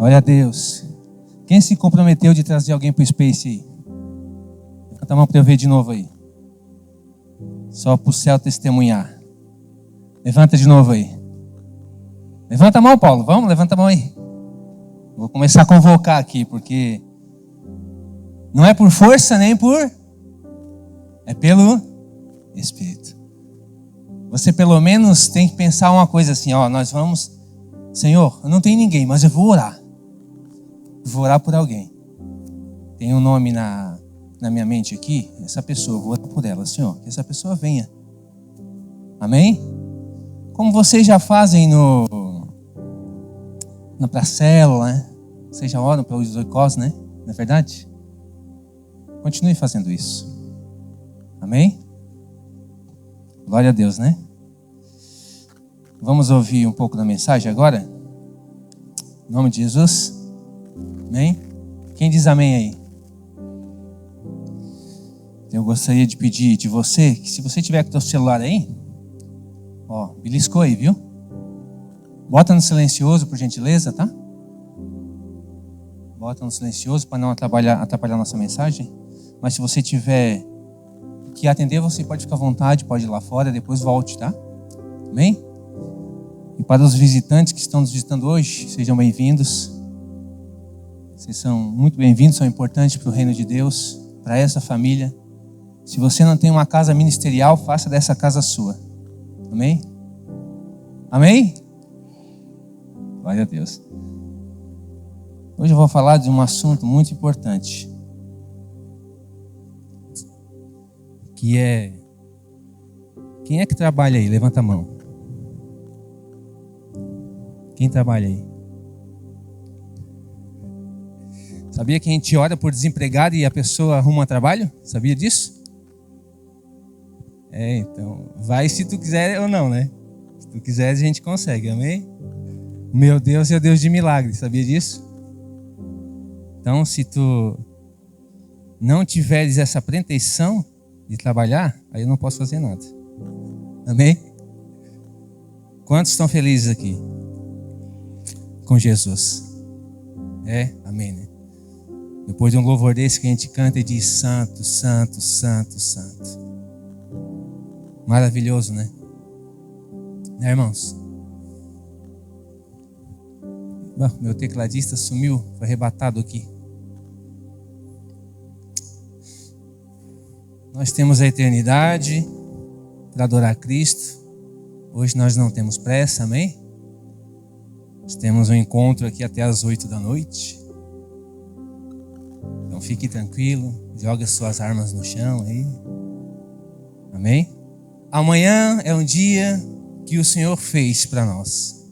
Glória a Deus. Quem se comprometeu de trazer alguém para o Space aí? Levanta a mão para eu ver de novo aí. Só para o céu testemunhar. Levanta de novo aí. Levanta a mão, Paulo. Vamos, levanta a mão aí. Vou começar a convocar aqui, porque não é por força nem por... É pelo Espírito. Você pelo menos tem que pensar uma coisa assim, ó, nós vamos... Senhor, eu não tenho ninguém, mas eu vou orar. Vou orar por alguém. Tem um nome na minha mente aqui, essa pessoa, eu vou orar por ela, Senhor, que essa pessoa venha. Amém? Como vocês já fazem na célula, né? Vocês já oram pelos oicós, né? Não é verdade? Continue fazendo isso. Amém? Glória a Deus, né? Vamos ouvir um pouco da mensagem agora? Em nome de Jesus. Amém? Quem diz amém aí? Eu gostaria de pedir de você, que se você tiver com o seu celular aí, ó, beliscou aí, viu? Bota no silencioso, por gentileza, tá? Bota no silencioso para não atrapalhar a nossa mensagem. Mas se você tiver que atender, você pode ficar à vontade, pode ir lá fora, depois volte, tá? Amém? E para os visitantes que estão nos visitando hoje, sejam bem-vindos. Vocês são muito bem-vindos, são importantes para o reino de Deus, para essa família. Se você não tem uma casa ministerial, faça dessa casa sua. Amém? Amém? Glória a Deus. Hoje eu vou falar de um assunto muito importante. Que é... Quem é que trabalha aí? Levanta a mão. Quem trabalha aí? Sabia que a gente ora por desempregado e a pessoa arruma trabalho? Sabia disso? Então, vai se tu quiser ou não, né? Se tu quiser, a gente consegue, amém? Meu Deus é o Deus de milagres, sabia disso? Então, se tu não tiveres essa pretensão de trabalhar, aí eu não posso fazer nada. Amém? Quantos estão felizes aqui? Com Jesus. Amém, né? Depois de um louvor desse que a gente canta e diz santo, santo, santo, santo. Maravilhoso, né? Né, irmãos? Bom, meu tecladista sumiu, foi arrebatado aqui. Nós temos a eternidade para adorar Cristo. Hoje nós não temos pressa, amém? Nós temos um encontro aqui até as 8 da noite. Então fique tranquilo, jogue as suas armas no chão aí. Amém? Amanhã é um dia que o Senhor fez para nós.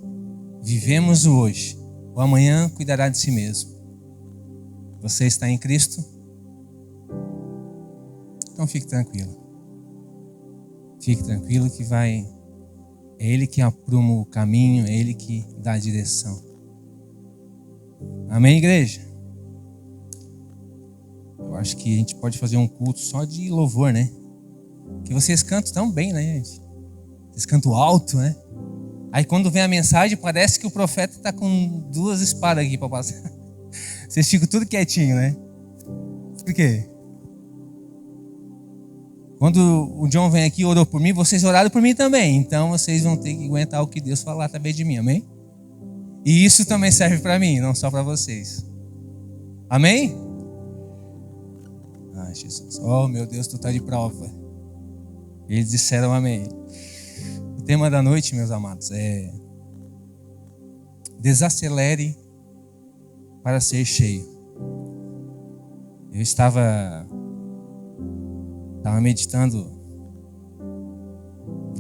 Vivemos o hoje. O amanhã cuidará de si mesmo. Você está em Cristo? Então fique tranquilo. Fique tranquilo que vai... É Ele que apruma o caminho, é Ele que dá a direção. Amém, igreja? Eu acho que a gente pode fazer um culto só de louvor, né? Que vocês cantam tão bem, né, gente? Vocês cantam alto, né? Aí quando vem a mensagem, parece que o profeta está com 2 espadas aqui para passar. Vocês ficam tudo quietinho, né? Por quê? Quando o John vem aqui e orou por mim, vocês oraram por mim também. Então vocês vão ter que aguentar o que Deus falar através de mim, amém? E isso também serve para mim, não só para vocês. Amém? Ah, Jesus. Oh, meu Deus, tu tá de prova. Eles disseram amém. O tema da noite, meus amados, é desacelere para ser cheio. Eu estava meditando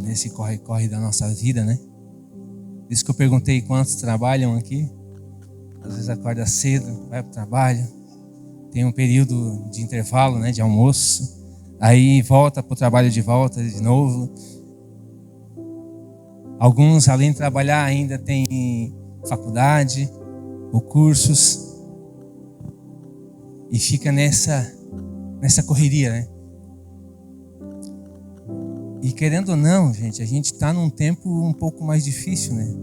nesse corre-corre da nossa vida, né? Por isso que eu perguntei quantos trabalham aqui. Às vezes acorda cedo, vai para o trabalho, tem um período de intervalo, né, de almoço, aí volta para o trabalho de volta de novo. Alguns, além de trabalhar, ainda têm faculdade ou cursos e fica nessa correria, né? E querendo ou não, gente, a gente está num tempo um pouco mais difícil, né?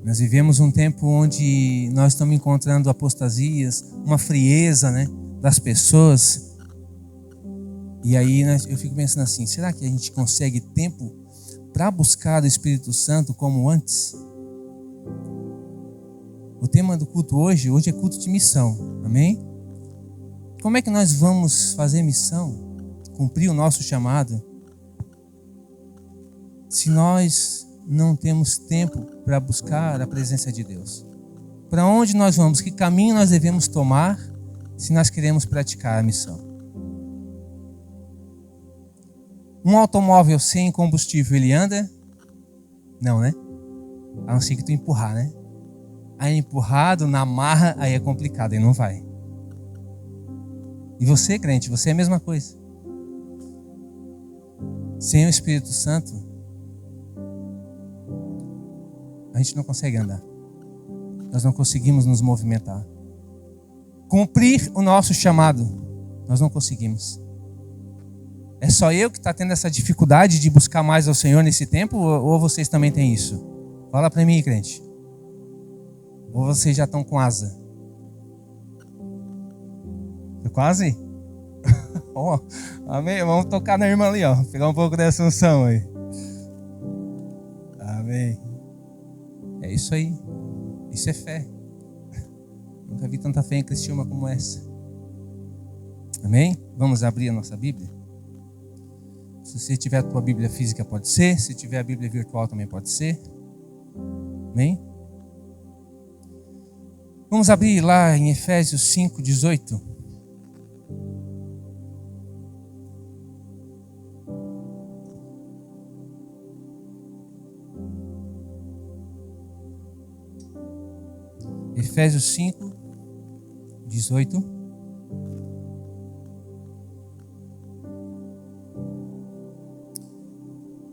Nós vivemos um tempo onde nós estamos encontrando apostasias, uma frieza, né, das pessoas. E aí eu fico pensando assim, será que a gente consegue tempo para buscar o Espírito Santo como antes? O tema do culto hoje é culto de missão, amém? Como é que nós vamos fazer missão, cumprir o nosso chamado, se nós não temos tempo para buscar a presença de Deus? Para onde nós vamos? Que caminho nós devemos tomar se nós queremos praticar a missão? Um automóvel sem combustível, ele anda? Não, né? A não ser que tu empurrar, né? Aí empurrado, na marra, aí é complicado, aí não vai. E você, crente, você é a mesma coisa. Sem o Espírito Santo, a gente não consegue andar. Nós não conseguimos nos movimentar. Cumprir o nosso chamado, nós não conseguimos. É só eu que está tendo essa dificuldade de buscar mais ao Senhor nesse tempo, ou vocês também têm isso? Fala para mim, crente. Ou vocês já estão com asa? Quase? Oh, amém. Vamos tocar na irmã ali, ó. Pegar um pouco dessa unção aí. Amém. É isso aí. Isso é fé. Nunca vi tanta fé em Cristiúma como essa. Amém? Vamos abrir a nossa Bíblia? Se você tiver a tua Bíblia física, pode ser. Se tiver a Bíblia virtual, também pode ser. Amém? Vamos abrir lá em Efésios 5:18. Efésios 5:18.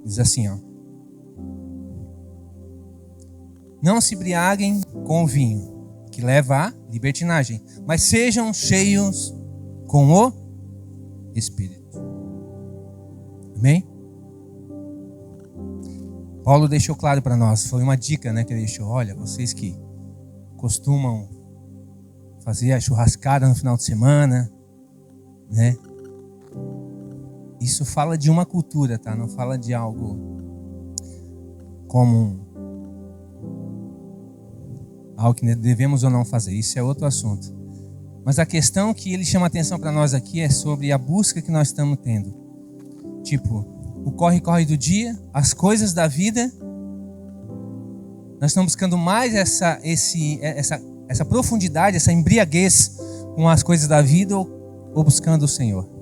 Diz assim, ó. Não se embriaguem com o vinho, que leva à libertinagem, mas sejam cheios com o Espírito. Amém? Paulo deixou claro para nós, foi uma dica, né, que ele deixou. Olha, vocês que costumam fazer a churrascada no final de semana, né? Isso fala de uma cultura, tá? Não fala de algo comum. Algo que devemos ou não fazer. Isso é outro assunto. Mas a questão que ele chama atenção para nós aqui é sobre a busca que nós estamos tendo. Tipo, o corre-corre do dia, as coisas da vida. Nós estamos buscando mais essa profundidade, essa embriaguez com as coisas da vida ou buscando o Senhor.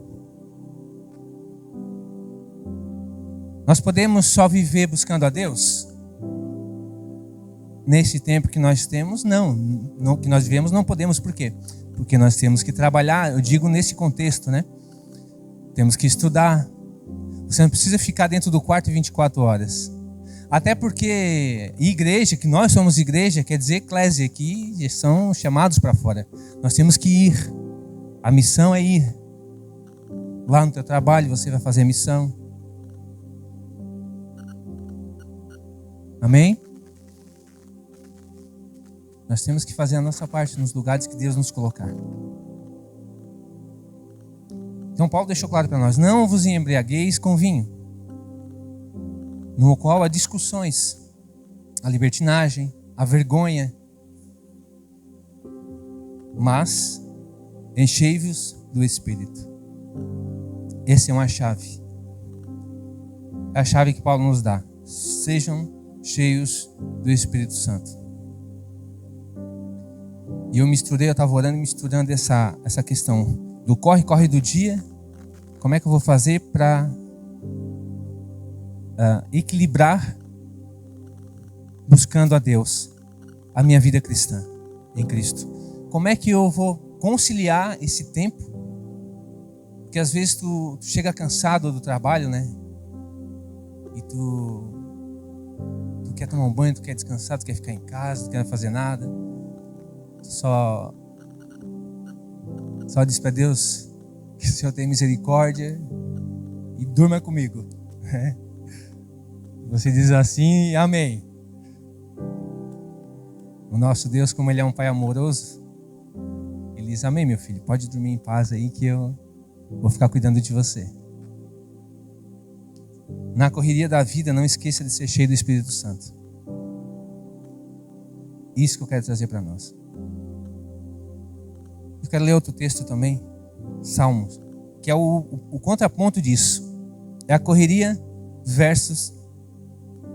Nós podemos só viver buscando a Deus? Nesse tempo que nós temos, não que nós vivemos, não podemos. Por quê? Porque nós temos que trabalhar, eu digo nesse contexto, né? Temos que estudar. Você não precisa ficar dentro do quarto 24 horas. Até porque igreja, que nós somos igreja, quer dizer eclésia, que são chamados para fora. Nós temos que ir. A missão é ir. Lá no teu trabalho você vai fazer a missão. Amém? Nós temos que fazer a nossa parte nos lugares que Deus nos colocar. Então Paulo deixou claro para nós: não vos embriagueis com vinho, no qual há discussões, a libertinagem, a vergonha, mas enchei-vos do Espírito. Essa é uma chave. É a chave que Paulo nos dá. Sejam cheios do Espírito Santo. E eu estava orando e misturando essa questão do corre-corre do dia. Como é que eu vou fazer para equilibrar, buscando a Deus, a minha vida cristã em Cristo? Como é que eu vou conciliar esse tempo? Porque às vezes tu chega cansado do trabalho, né? E tu quer tomar um banho, tu quer descansar, tu quer ficar em casa, tu quer fazer nada. Tu só diz para Deus que o Senhor tem misericórdia e durma comigo. Você diz assim, amém. O nosso Deus, como Ele é um Pai amoroso, Ele diz: amém, meu filho, pode dormir em paz aí que eu vou ficar cuidando de você. Na correria da vida, não esqueça de ser cheio do Espírito Santo. Isso que eu quero trazer para nós. Eu quero ler outro texto também, Salmos, que é o contraponto disso. É a correria versus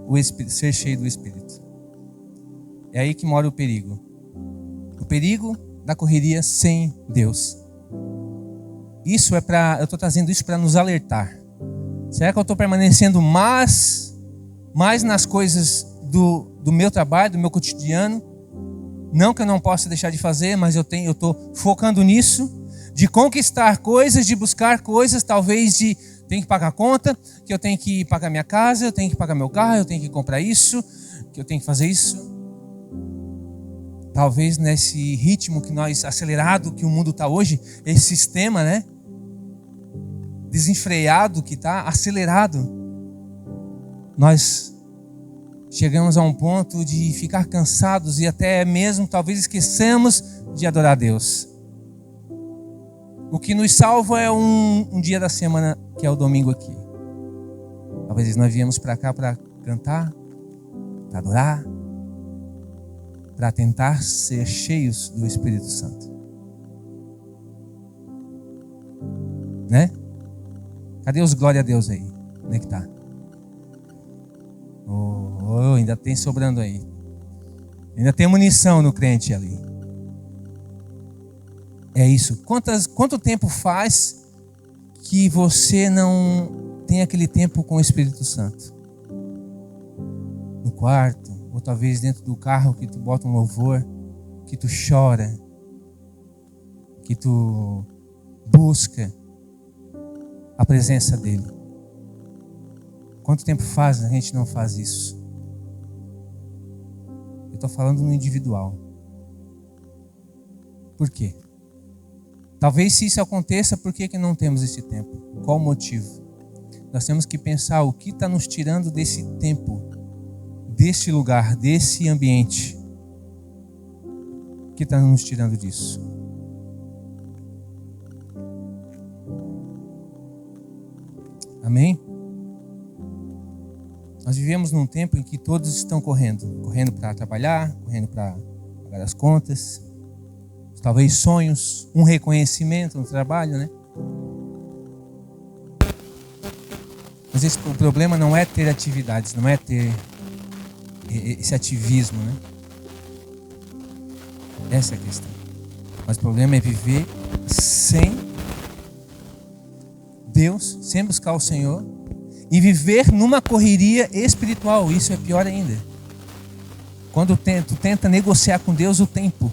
o Espírito, ser cheio do Espírito. É aí que mora o perigo. O perigo da correria sem Deus. Isso é eu estou trazendo isso para nos alertar. Será que eu estou permanecendo mais nas coisas do meu trabalho, do meu cotidiano? Não que eu não possa deixar de fazer, mas eu estou focando nisso, de conquistar coisas, de buscar coisas, talvez de tenho que pagar a conta, que eu tenho que pagar minha casa, eu tenho que pagar meu carro, eu tenho que comprar isso, que eu tenho que fazer isso. Talvez nesse ritmo que nós, acelerado que o mundo está hoje, esse sistema, né? Desenfreado que está, acelerado, nós chegamos a um ponto de ficar cansados e até mesmo talvez esqueçamos de adorar a Deus. O que nos salva é um dia da semana, que é o domingo aqui. Talvez nós viemos para cá para cantar, para adorar, para tentar ser cheios do Espírito Santo. Né? Cadê os glória a Deus aí? Onde é que tá? Ainda tem sobrando aí. Ainda tem munição no crente ali. É isso. Quanto tempo faz que você não tem aquele tempo com o Espírito Santo? No quarto, ou talvez dentro do carro que tu bota um louvor, que tu chora, que tu busca a presença dele. Quanto tempo faz a gente não faz isso? Eu estou falando no individual. Por quê? Talvez se isso aconteça, por que não temos esse tempo? Qual o motivo? Nós temos que pensar o que está nos tirando desse tempo, desse lugar, desse ambiente. O que está nos tirando disso? Amém? Nós vivemos num tempo em que todos estão correndo para trabalhar, correndo para pagar as contas, talvez sonhos, um reconhecimento no trabalho, né? Mas o problema não é ter atividades, não é ter esse ativismo, né? Essa é a questão. Mas o problema é viver sem Deus, sem buscar o Senhor, e viver numa correria espiritual. Isso é pior ainda. Quando tu tenta negociar com Deus o tempo.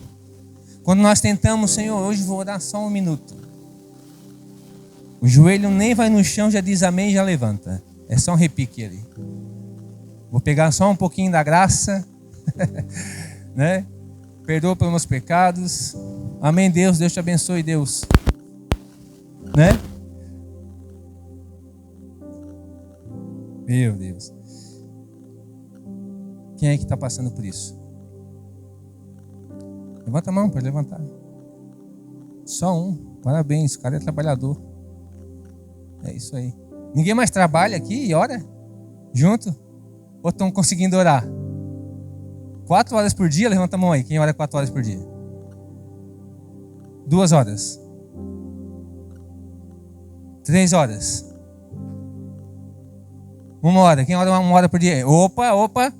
Quando nós tentamos, Senhor, hoje vou orar só 1 minuto. O joelho nem vai no chão, já diz amém e já levanta. É só um repique ali. Vou pegar só um pouquinho da graça, né? Perdoa pelos meus pecados. Amém, Deus. Deus te abençoe, Deus. Né? Meu Deus. Quem é que está passando por isso? Levanta a mão, pode levantar. Só um. Parabéns, o cara é trabalhador. É isso aí. Ninguém mais trabalha aqui e ora? Junto? Ou estão conseguindo orar? 4 horas por dia? Levanta a mão aí. Quem ora 4 horas por dia? 2 horas? 3 horas? 1 hora? Quem ora 1 hora por dia? Opa!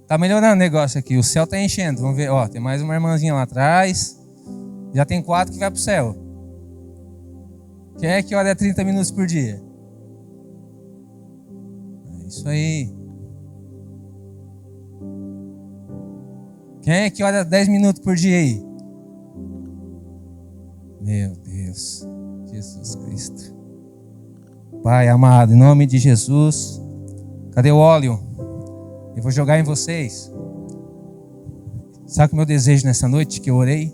Tá melhorando o negócio aqui. O céu tá enchendo. Vamos ver. Ó, tem mais uma irmãzinha lá atrás. Já tem 4 que vai pro céu. Quem é que ora 30 minutos por dia? É isso aí. Quem é que ora 10 minutos por dia aí? Meu Deus. Jesus Cristo. Pai amado, em nome de Jesus. Cadê o óleo? Eu vou jogar em vocês. Sabe o meu desejo nessa noite que eu orei?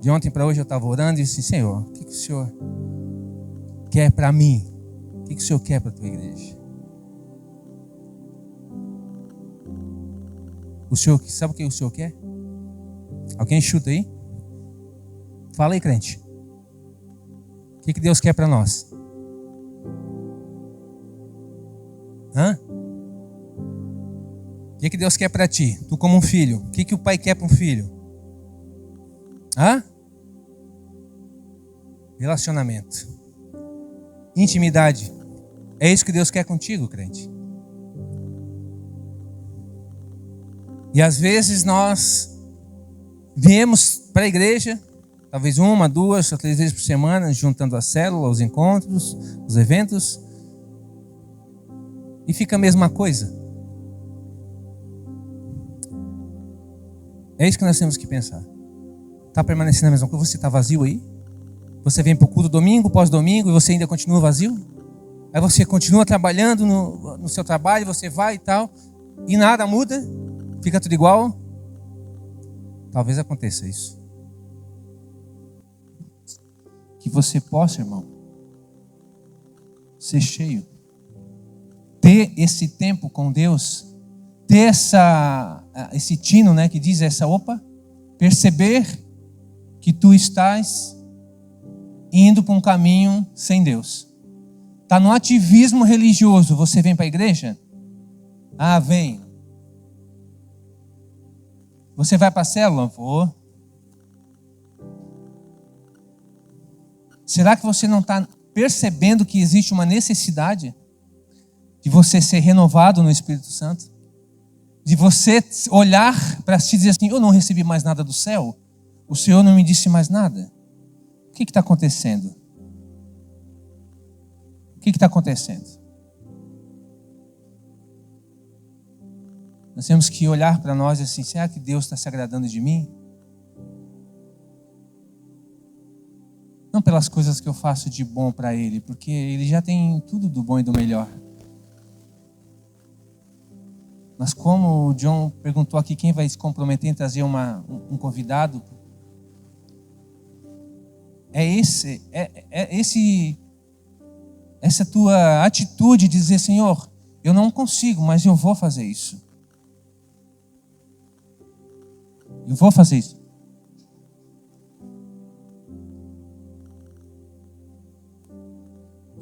De ontem para hoje eu estava orando e disse: Senhor, o que o Senhor quer para mim? O que o Senhor quer para a tua igreja? O Senhor, sabe o que o Senhor quer? Alguém chuta aí? Fala aí, crente. O que Deus quer para nós? Hã? O que Deus quer para ti? Tu como um filho. O que o pai quer para um filho? Hã? Relacionamento. Intimidade. É isso que Deus quer contigo, crente. E às vezes nós viemos para a igreja, talvez 1, 2 ou 3 vezes por semana, juntando a célula, os encontros, os eventos, e fica a mesma coisa. É isso que nós temos que pensar. Está permanecendo a mesma coisa? Você está vazio aí? Você vem para o culto domingo, pós-domingo, e você ainda continua vazio? Aí você continua trabalhando no seu trabalho, você vai e tal, e nada muda? Fica tudo igual? Talvez aconteça isso. Que você possa, irmão, ser cheio. Ter esse tempo com Deus. Ter esse tino, né, que diz perceber que tu estás indo para um caminho sem Deus. Está no ativismo religioso. Você vem para a igreja? Ah, vem. Você vai para a célula? Vou. Será que você não está percebendo que existe uma necessidade de você ser renovado no Espírito Santo? De você olhar para si e dizer assim, eu não recebi mais nada do céu? O Senhor não me disse mais nada? O que está acontecendo? O que está acontecendo? Nós temos que olhar para nós assim, será que Deus está se agradando de mim? Não pelas coisas que eu faço de bom para Ele, porque Ele já tem tudo do bom e do melhor. Mas como o John perguntou aqui, quem vai se comprometer em trazer um convidado? Essa tua atitude de dizer, Senhor, eu não consigo, mas eu vou fazer isso. Eu vou fazer isso.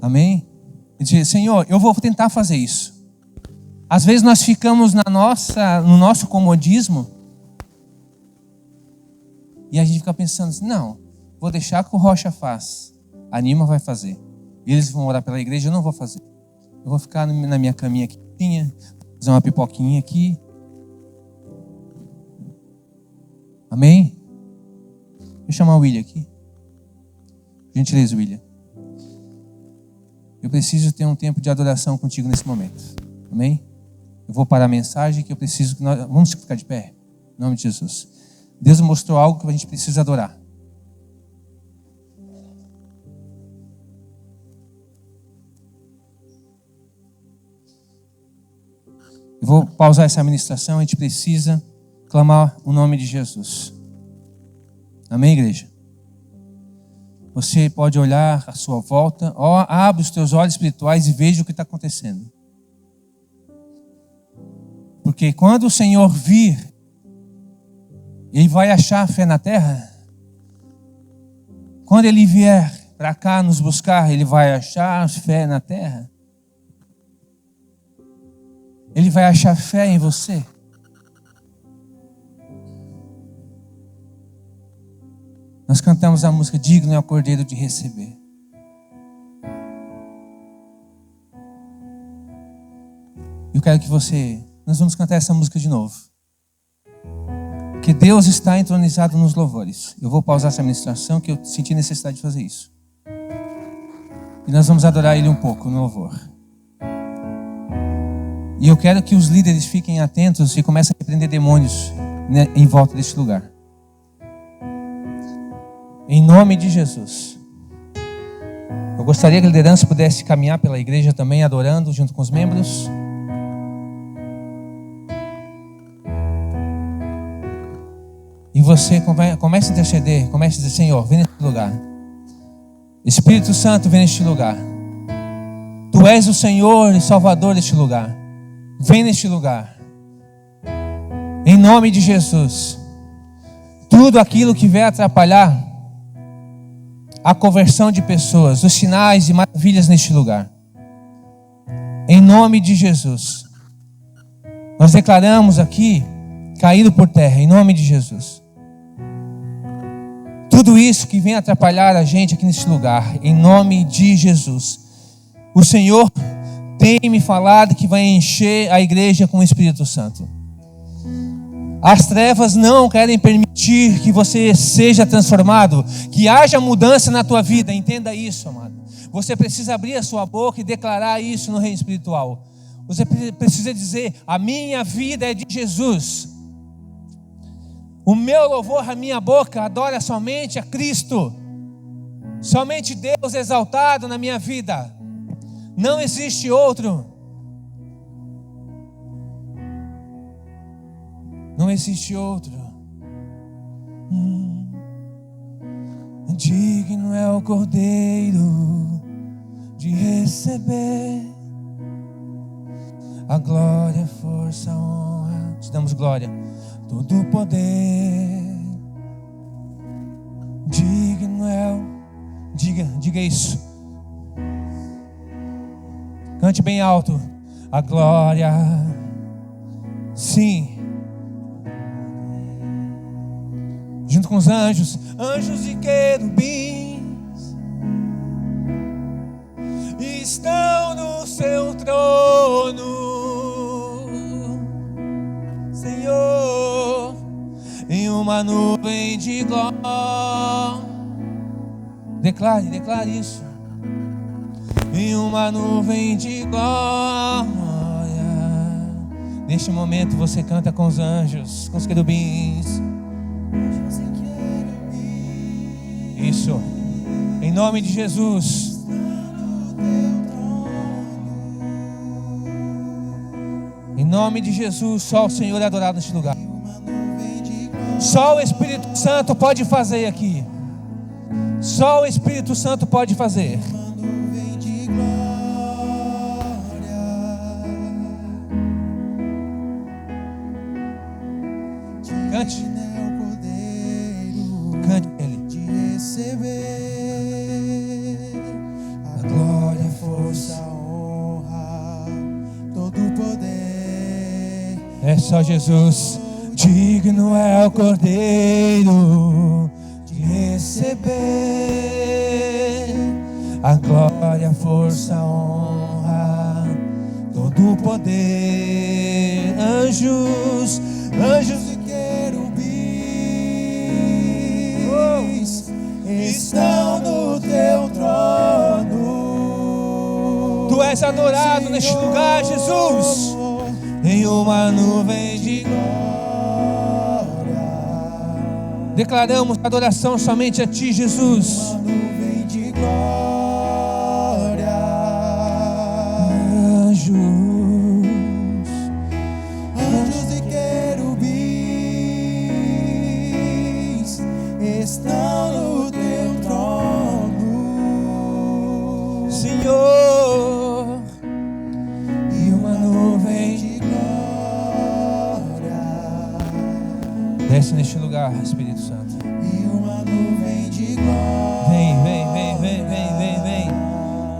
Amém? E dizer, Senhor, eu vou tentar fazer isso. Às vezes nós ficamos no nosso comodismo e a gente fica pensando assim, não, vou deixar que o Rocha faz. A Nima vai fazer. Eles vão orar pela igreja, eu não vou fazer. Eu vou ficar na minha caminha aqui, fazer uma pipoquinha aqui. Amém? Deixa eu chamar o William aqui. Gentileza, William. Eu preciso ter um tempo de adoração contigo nesse momento. Amém? Eu vou parar a mensagem que eu preciso que nós... Vamos ficar de pé? Em nome de Jesus. Deus mostrou algo que a gente precisa adorar. Eu vou pausar essa ministração, a gente precisa clamar o nome de Jesus. Amém, igreja? Você pode olhar à sua volta, abre os teus olhos espirituais e veja o que está acontecendo. Porque quando o Senhor vir, Ele vai achar fé na terra. Quando Ele vier para cá nos buscar, Ele vai achar fé na terra. Ele vai achar fé em você. Nós cantamos a música Digno é o Cordeiro de receber. Eu quero que nós vamos cantar essa música de novo. Que Deus está entronizado nos louvores. Eu vou pausar essa ministração que eu senti necessidade de fazer isso. E nós vamos adorar Ele um pouco no louvor. E eu quero que os líderes fiquem atentos e comecem a repreender demônios, né, em volta deste lugar. Em nome de Jesus. Eu gostaria que a liderança pudesse caminhar pela igreja também, adorando junto com os membros. E você comece a interceder, comece a dizer, Senhor, vem neste lugar. Espírito Santo, vem neste lugar. Tu és o Senhor e Salvador deste lugar. Vem neste lugar. Em nome de Jesus. Tudo aquilo que vai atrapalhar a conversão de pessoas, os sinais e maravilhas neste lugar, em nome de Jesus, nós declaramos aqui, caído por terra, em nome de Jesus. Tudo isso que vem atrapalhar a gente aqui nesse lugar, em nome de Jesus. O Senhor tem me falado que vai encher a igreja com o Espírito Santo. As trevas não querem permitir que você seja transformado, que haja mudança na tua vida. Entenda isso, amado. Você precisa abrir a sua boca e declarar isso no reino espiritual. Você precisa dizer: a minha vida é de Jesus. O meu louvor, a minha boca adora somente a Cristo. Somente Deus exaltado na minha vida. Não existe outro. Não existe outro. Digno é o Cordeiro de receber a glória, a força, a honra. Te damos glória, todo o poder. Digno é o... Diga isso. Cante bem alto. A glória. Sim. Junto com os anjos, anjos e querubins estão no seu trono, Senhor, em uma nuvem de glória. Declare isso. Em uma nuvem de glória. Neste momento você canta com os anjos, com os querubins. Isso, em nome de Jesus. Em nome de Jesus, só o Senhor é adorado neste lugar. Só o Espírito Santo pode fazer aqui. Só o Espírito Santo pode fazer. Cante. Cante ele. A glória, a força, a honra, todo o poder. É só Jesus. Digno é o Cordeiro de receber a glória, a força, a honra, todo o poder. Anjos, anjos e querubins estão no teu trono. Tu és adorado, Senhor, neste lugar, Jesus. Em uma nuvem de glória. Declaramos adoração somente a Ti, Jesus. Uma nuvem de glória. Anjos, anjos e querubins estão no teu trono, Senhor. E uma nuvem de desce neste lugar, Espírito Santo. E uma nuvem de glória. Vem, vem, vem, vem, vem, vem, vem.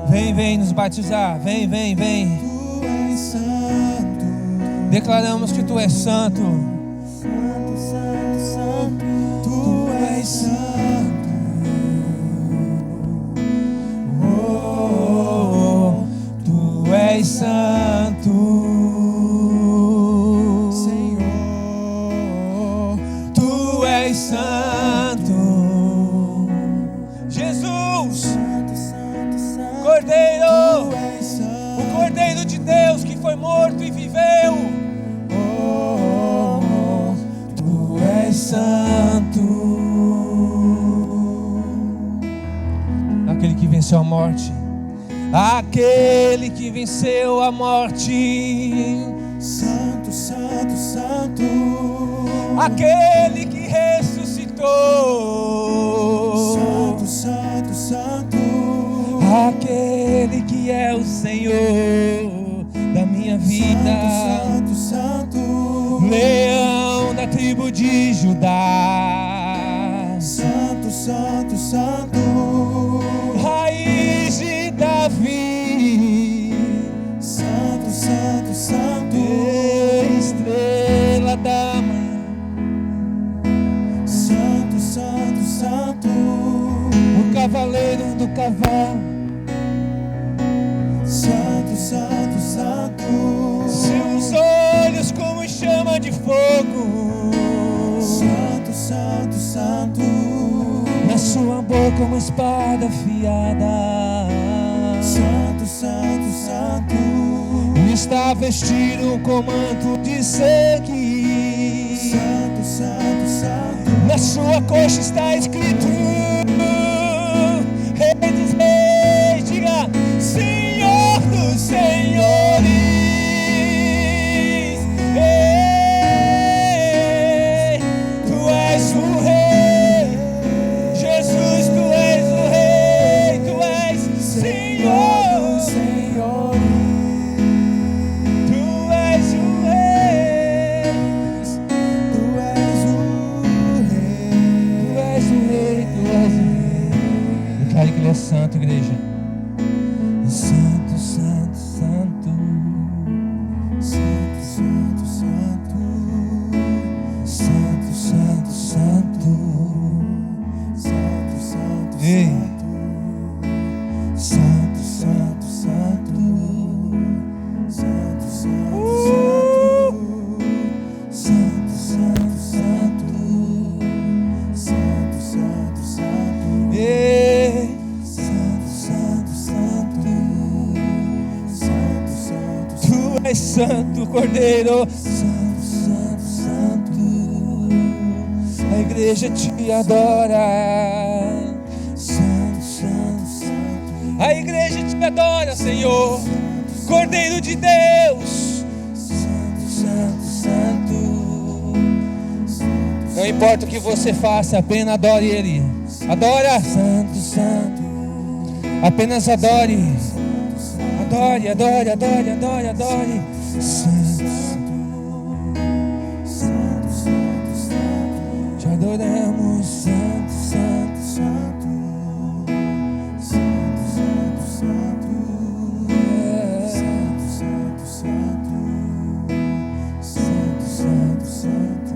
Vem, vem nos batizar. Vem, vem, vem. Tu és santo. Declaramos que Tu és santo. Santo, santo, santo. Tu és santo. Oh, Tu és santo. Santo, Jesus, Cordeiro, o Cordeiro de Deus que foi morto e viveu. Tu és santo, aquele que venceu a morte, aquele que venceu a morte. Santo, santo, santo, aquele que ressuscitou. Santo, santo, santo, aquele que é o Senhor da minha vida. Santo, santo, Leão da da tribo de Judá. Santo, santo, santo. Raiz de Davi. Santo, santo, santo. Estrela da manhã. Santo, santo, santo. O cavaleiro do cavalo. Santo, santo, santo. Seus olhos como chama de fogo. Santo, santo, santo. Na sua boca uma espada afiada. Santo, santo, santo. Está vestido com manto de sangue. Santo, santo, santo. Na sua coxa está escrito: Rei dos Reis, diga, Senhor dos Senhores. Ei, tu és o Rei, Jesus, tu és o Rei, tu és Senhor dos Senhores. Tu és o Rei, Tu és o Rei. tu és o Rei, tu és o Rei. Declare que Ele é santo, igreja. Santo, santo, santo. Santo, santo, santo. Santo, santo, santo. Santo, santo, Ei. santo. Santo, santo, santo. Santo, santo, santo. Santo, santo, santo. Santo, santo, santo. Ei, Santo, santo, santo. Santo, santo, tu és santo, Cordeiro. santo, santo, santo. A igreja te adora. Santo, santo, santo. A igreja te adora, Senhor. Cordeiro de Deus. Santo, santo, santo. Não importa o que você faça, apenas adore Ele. Adora. Santo, santo. Apenas adore. Adore, adore, adore, adore, adore. Santo, santo, santo, santo. Te adoramos. Santo, santo, santo. Santo, santo, santo. Santo, santo, santo. Santo, santo, santo.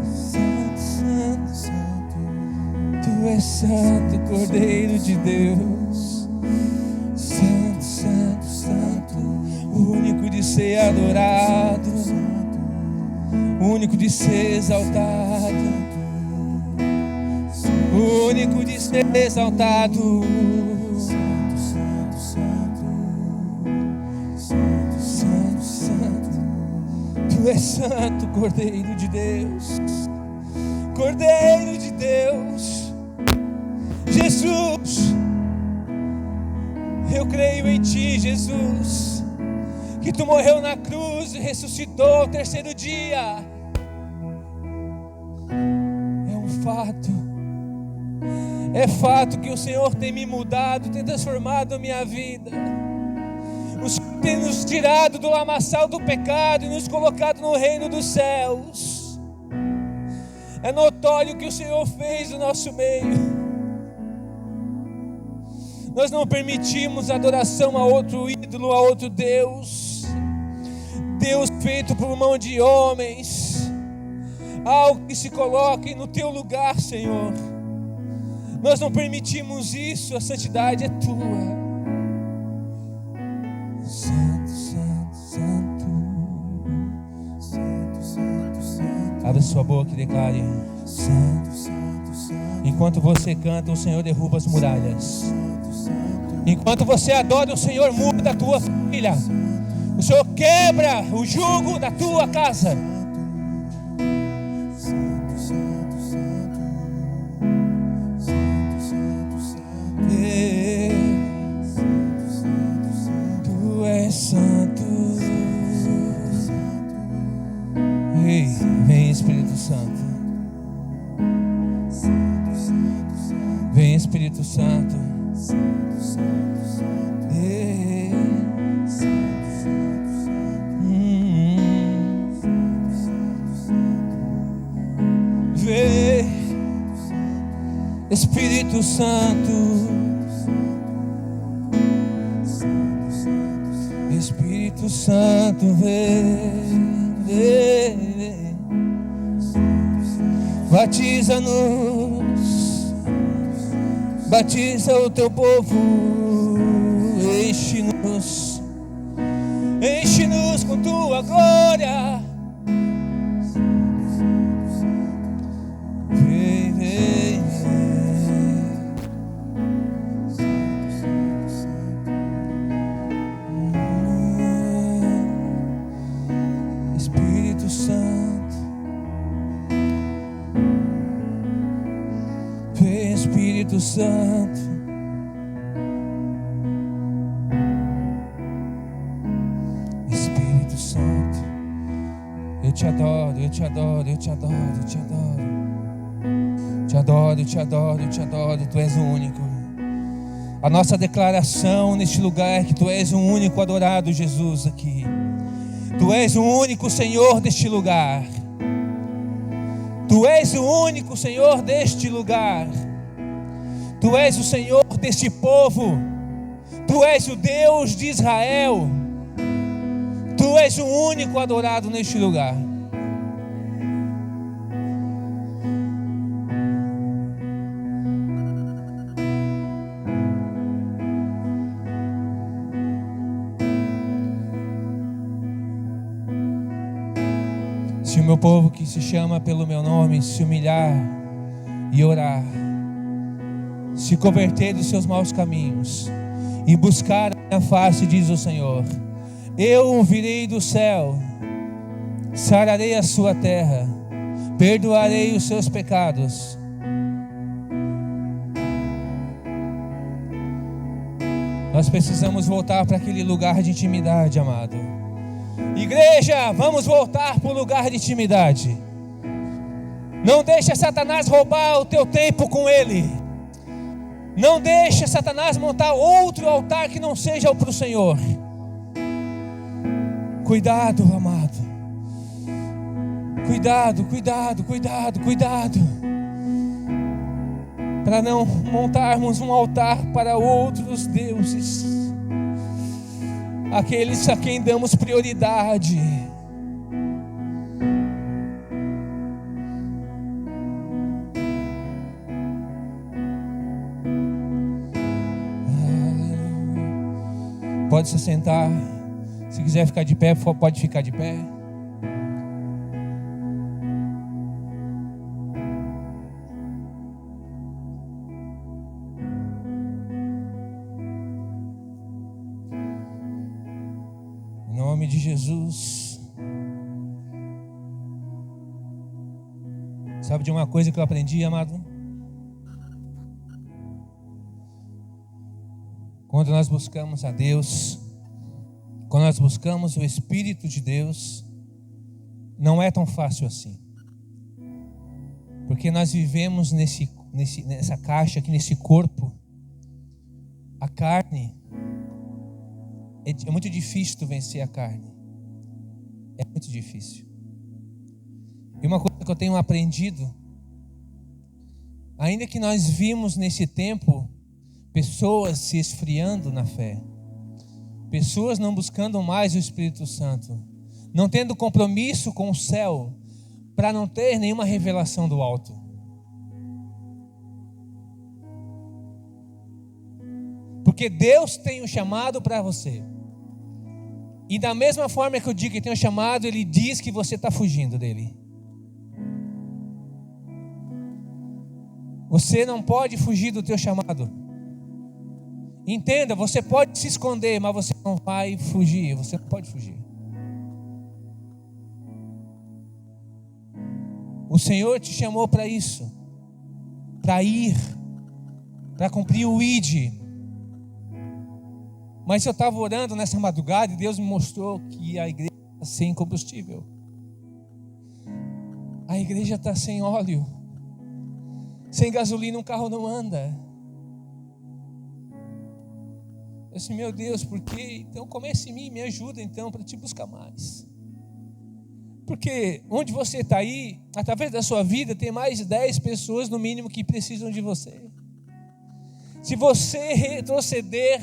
Santo, santo, santo. Tu és santo, Cordeiro de Deus. Santo, santo, santo. O único de ser adorado. O único de ser exaltado. O único de ser exaltado. Santo, santo, santo. Santo, Santo, santo. Tu és santo, Cordeiro de Deus. Cordeiro de Deus. Jesus. Eu creio em Ti, Jesus. Que Tu morreu na cruz e ressuscitou ao terceiro dia. É um fato. É fato que o Senhor tem me mudado, tem transformado a minha vida. O Senhor tem nos tirado do lamaçal do pecado e nos colocado no reino dos céus. É notório o que o Senhor fez no nosso meio. Nós não permitimos adoração a outro ídolo, a outro Deus. Deus feito por mão de homens. Algo que se coloque no teu lugar, Senhor. Nós não permitimos isso, a santidade é tua. santo, santo, santo. Santo, santo, santo. Abra sua boca e declare. Santo, santo, santo. Enquanto você canta, o Senhor derruba as muralhas. Santo, santo. Enquanto você adora, o Senhor muda a tua família. O Senhor quebra o jugo da tua casa. Santo, santo, santo. Santo, santo, santo. Santo, santo, santo. Tu és santo. Ei, vem Espírito Santo. Santo, santo, santo. Vem Espírito Santo. Santo, santo, santo. Ei. Santo, santo, santo. Hum. Santo, santo, santo. Espírito Santo, Espírito Santo, vem, vem. Batiza-nos, batiza o teu povo, enche-nos, enche-nos com tua glória. Vem, vem, vem. Espírito Santo, vem, Espírito Santo. Espírito Santo, eu te adoro, eu te adoro, eu te adoro, eu te adoro. Te adoro, te adoro, te adoro, tu és o único. A nossa declaração neste lugar é que tu és o único adorado, Jesus, aqui. Tu és o único Senhor deste lugar. Tu és o único Senhor deste lugar. Tu és o Senhor deste povo. Tu és o Deus de Israel. Tu és o único adorado neste lugar. Se o meu povo que se chama pelo meu nome se humilhar e orar, se converter dos seus maus caminhos e buscar a minha face, diz o Senhor, eu virei do céu, sararei a sua terra, perdoarei os seus pecados. Nós precisamos voltar para aquele lugar de intimidade, amado. Igreja, vamos voltar para o lugar de intimidade. Não deixa Satanás roubar o teu tempo com ele. Não deixa Satanás montar outro altar que não seja o para o Senhor. Cuidado, amado. Cuidado, cuidado, cuidado, cuidado. Para não montarmos um altar para outros deuses. Aqueles a quem damos prioridade. Pode se sentar. Se quiser ficar de pé, pode ficar de pé. Em nome de Jesus. Sabe de uma coisa que eu aprendi, amado? Quando nós buscamos a Deus, quando nós buscamos o Espírito de Deus, não é tão fácil assim. Porque nós vivemos nessa caixa aqui, nesse corpo. A carne, é muito difícil tu vencer a carne. É muito difícil. E uma coisa que eu tenho aprendido, ainda que nós vimos nesse tempo pessoas se esfriando na fé, pessoas não buscando mais o Espírito Santo, não tendo compromisso com o céu, para não ter nenhuma revelação do alto. Porque Deus tem um chamado para você. E da mesma forma que eu digo que tem um chamado, Ele diz que você está fugindo dele. Você não pode fugir do teu chamado. Entenda, você pode se esconder, mas você não vai fugir, você não pode fugir. O Senhor te chamou para isso, para ir, para cumprir o ID. Mas eu estava orando nessa madrugada e Deus me mostrou que a igreja está sem combustível. A igreja está sem óleo. Sem gasolina um carro não anda. Eu disse, meu Deus, por quê? Então comece em mim, me ajuda então para te buscar mais. Porque onde você está aí, através da sua vida, tem mais de 10 pessoas no mínimo que precisam de você. Se você retroceder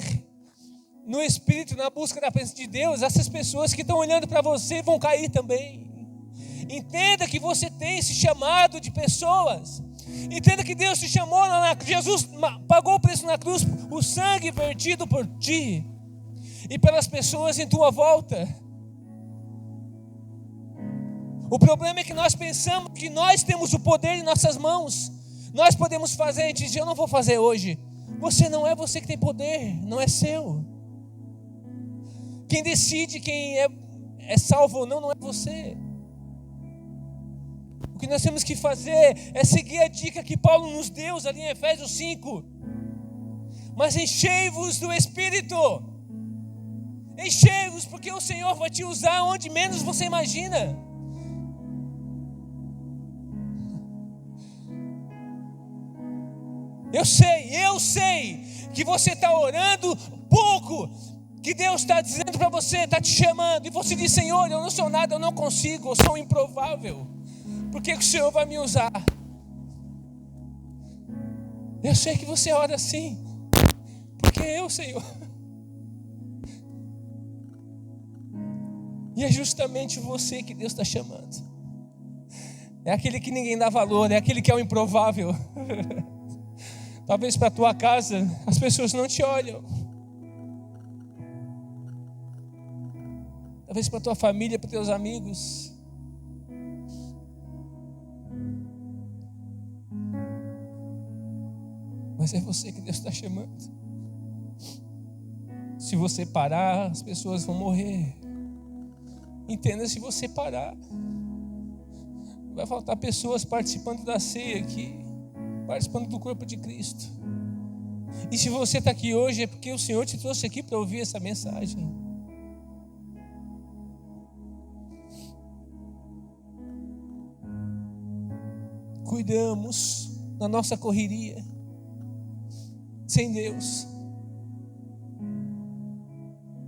no Espírito, na busca da presença de Deus, essas pessoas que estão olhando para você vão cair também. Entenda que você tem esse chamado de pessoas. Entenda que Deus te chamou, Jesus pagou o preço na cruz, o sangue vertido por ti e pelas pessoas em tua volta. O problema é que nós pensamos que nós temos o poder em nossas mãos. Nós podemos fazer, a gente diz, eu não vou fazer hoje. Você não é você que tem poder, não é seu. Quem decide quem é salvo ou não é você. O que nós temos que fazer é seguir a dica que Paulo nos deu ali em Efésios 5. Mas enchei-vos do Espírito. Enchei-vos, porque o Senhor vai te usar onde menos você imagina. Eu sei que você está orando pouco, que Deus está dizendo para você, está te chamando, e você diz, Senhor, eu não sou nada, eu não consigo, eu sou improvável. Por que o Senhor vai me usar? Eu sei que você ora assim, porque eu, Senhor. E é justamente você que Deus está chamando. É aquele que ninguém dá valor, é aquele que é o improvável. Talvez para a tua casa as pessoas não te olham. Talvez para a tua família, para os teus amigos. Mas é você que Deus está chamando. Se você parar, as pessoas vão morrer. Entenda, se você parar, vai faltar pessoas participando da ceia aqui, participando do corpo de Cristo. E se você está aqui hoje, é porque o Senhor te trouxe aqui para ouvir essa mensagem. Cuidamos da nossa correria sem Deus.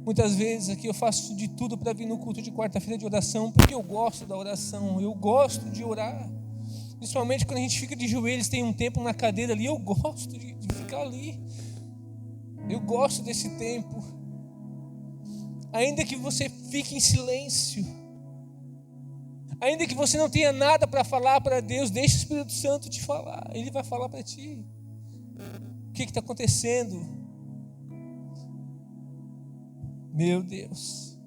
Muitas vezes aqui eu faço de tudo para vir no culto de quarta-feira de oração, porque eu gosto da oração, eu gosto de orar. Principalmente quando a gente fica de joelhos, tem um tempo na cadeira ali, eu gosto de ficar ali. Eu gosto desse tempo. Ainda que você fique em silêncio, ainda que você não tenha nada para falar para Deus, deixe o Espírito Santo te falar. Ele vai falar para ti. O que está acontecendo? Meu Deus.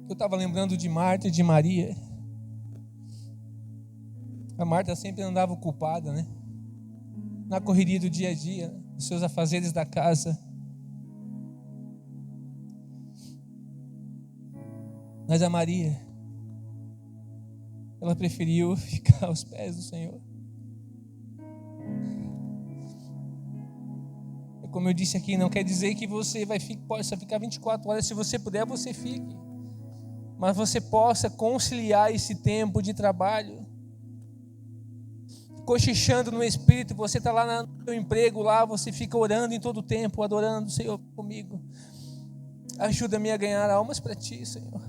Eu estava lembrando de Marta e de Maria. A Marta sempre andava ocupada, né? Na correria do dia a dia, nos seus afazeres da casa. Mas a Maria, ela preferiu ficar aos pés do Senhor. Como eu disse aqui, não quer dizer que você possa ficar 24 horas. Se você puder, você fique. Mas você possa conciliar esse tempo de trabalho. Cochichando no Espírito, você está lá no seu emprego, lá você fica orando em todo o tempo, adorando o Senhor comigo. Ajuda-me a ganhar almas para Ti, Senhor.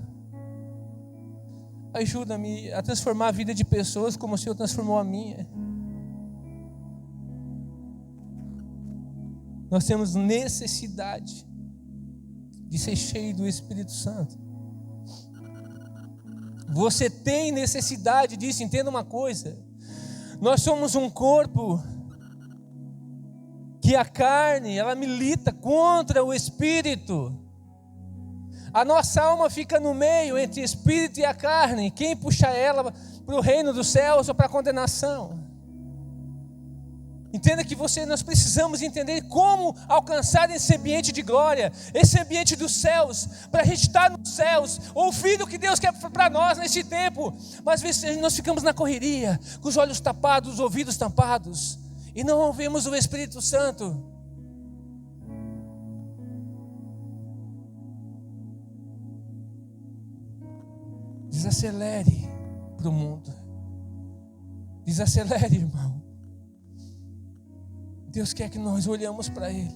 Ajuda-me a transformar a vida de pessoas como o Senhor transformou a minha. Nós temos necessidade de ser cheio do Espírito Santo. Você tem necessidade disso, entenda uma coisa. Nós somos um corpo que a carne, ela milita contra o Espírito. A nossa alma fica no meio entre o Espírito e a carne. Quem puxa ela para o reino dos céus ou para a condenação? Entenda que nós precisamos entender como alcançar esse ambiente de glória, esse ambiente dos céus, para a gente estar nos céus, ouvir o que Deus quer para nós nesse tempo. Mas às vezes nós ficamos na correria, com os olhos tapados, os ouvidos tampados, e não ouvimos o Espírito Santo. Desacelere para o mundo. Desacelere, irmão. Deus quer que nós olhamos para Ele.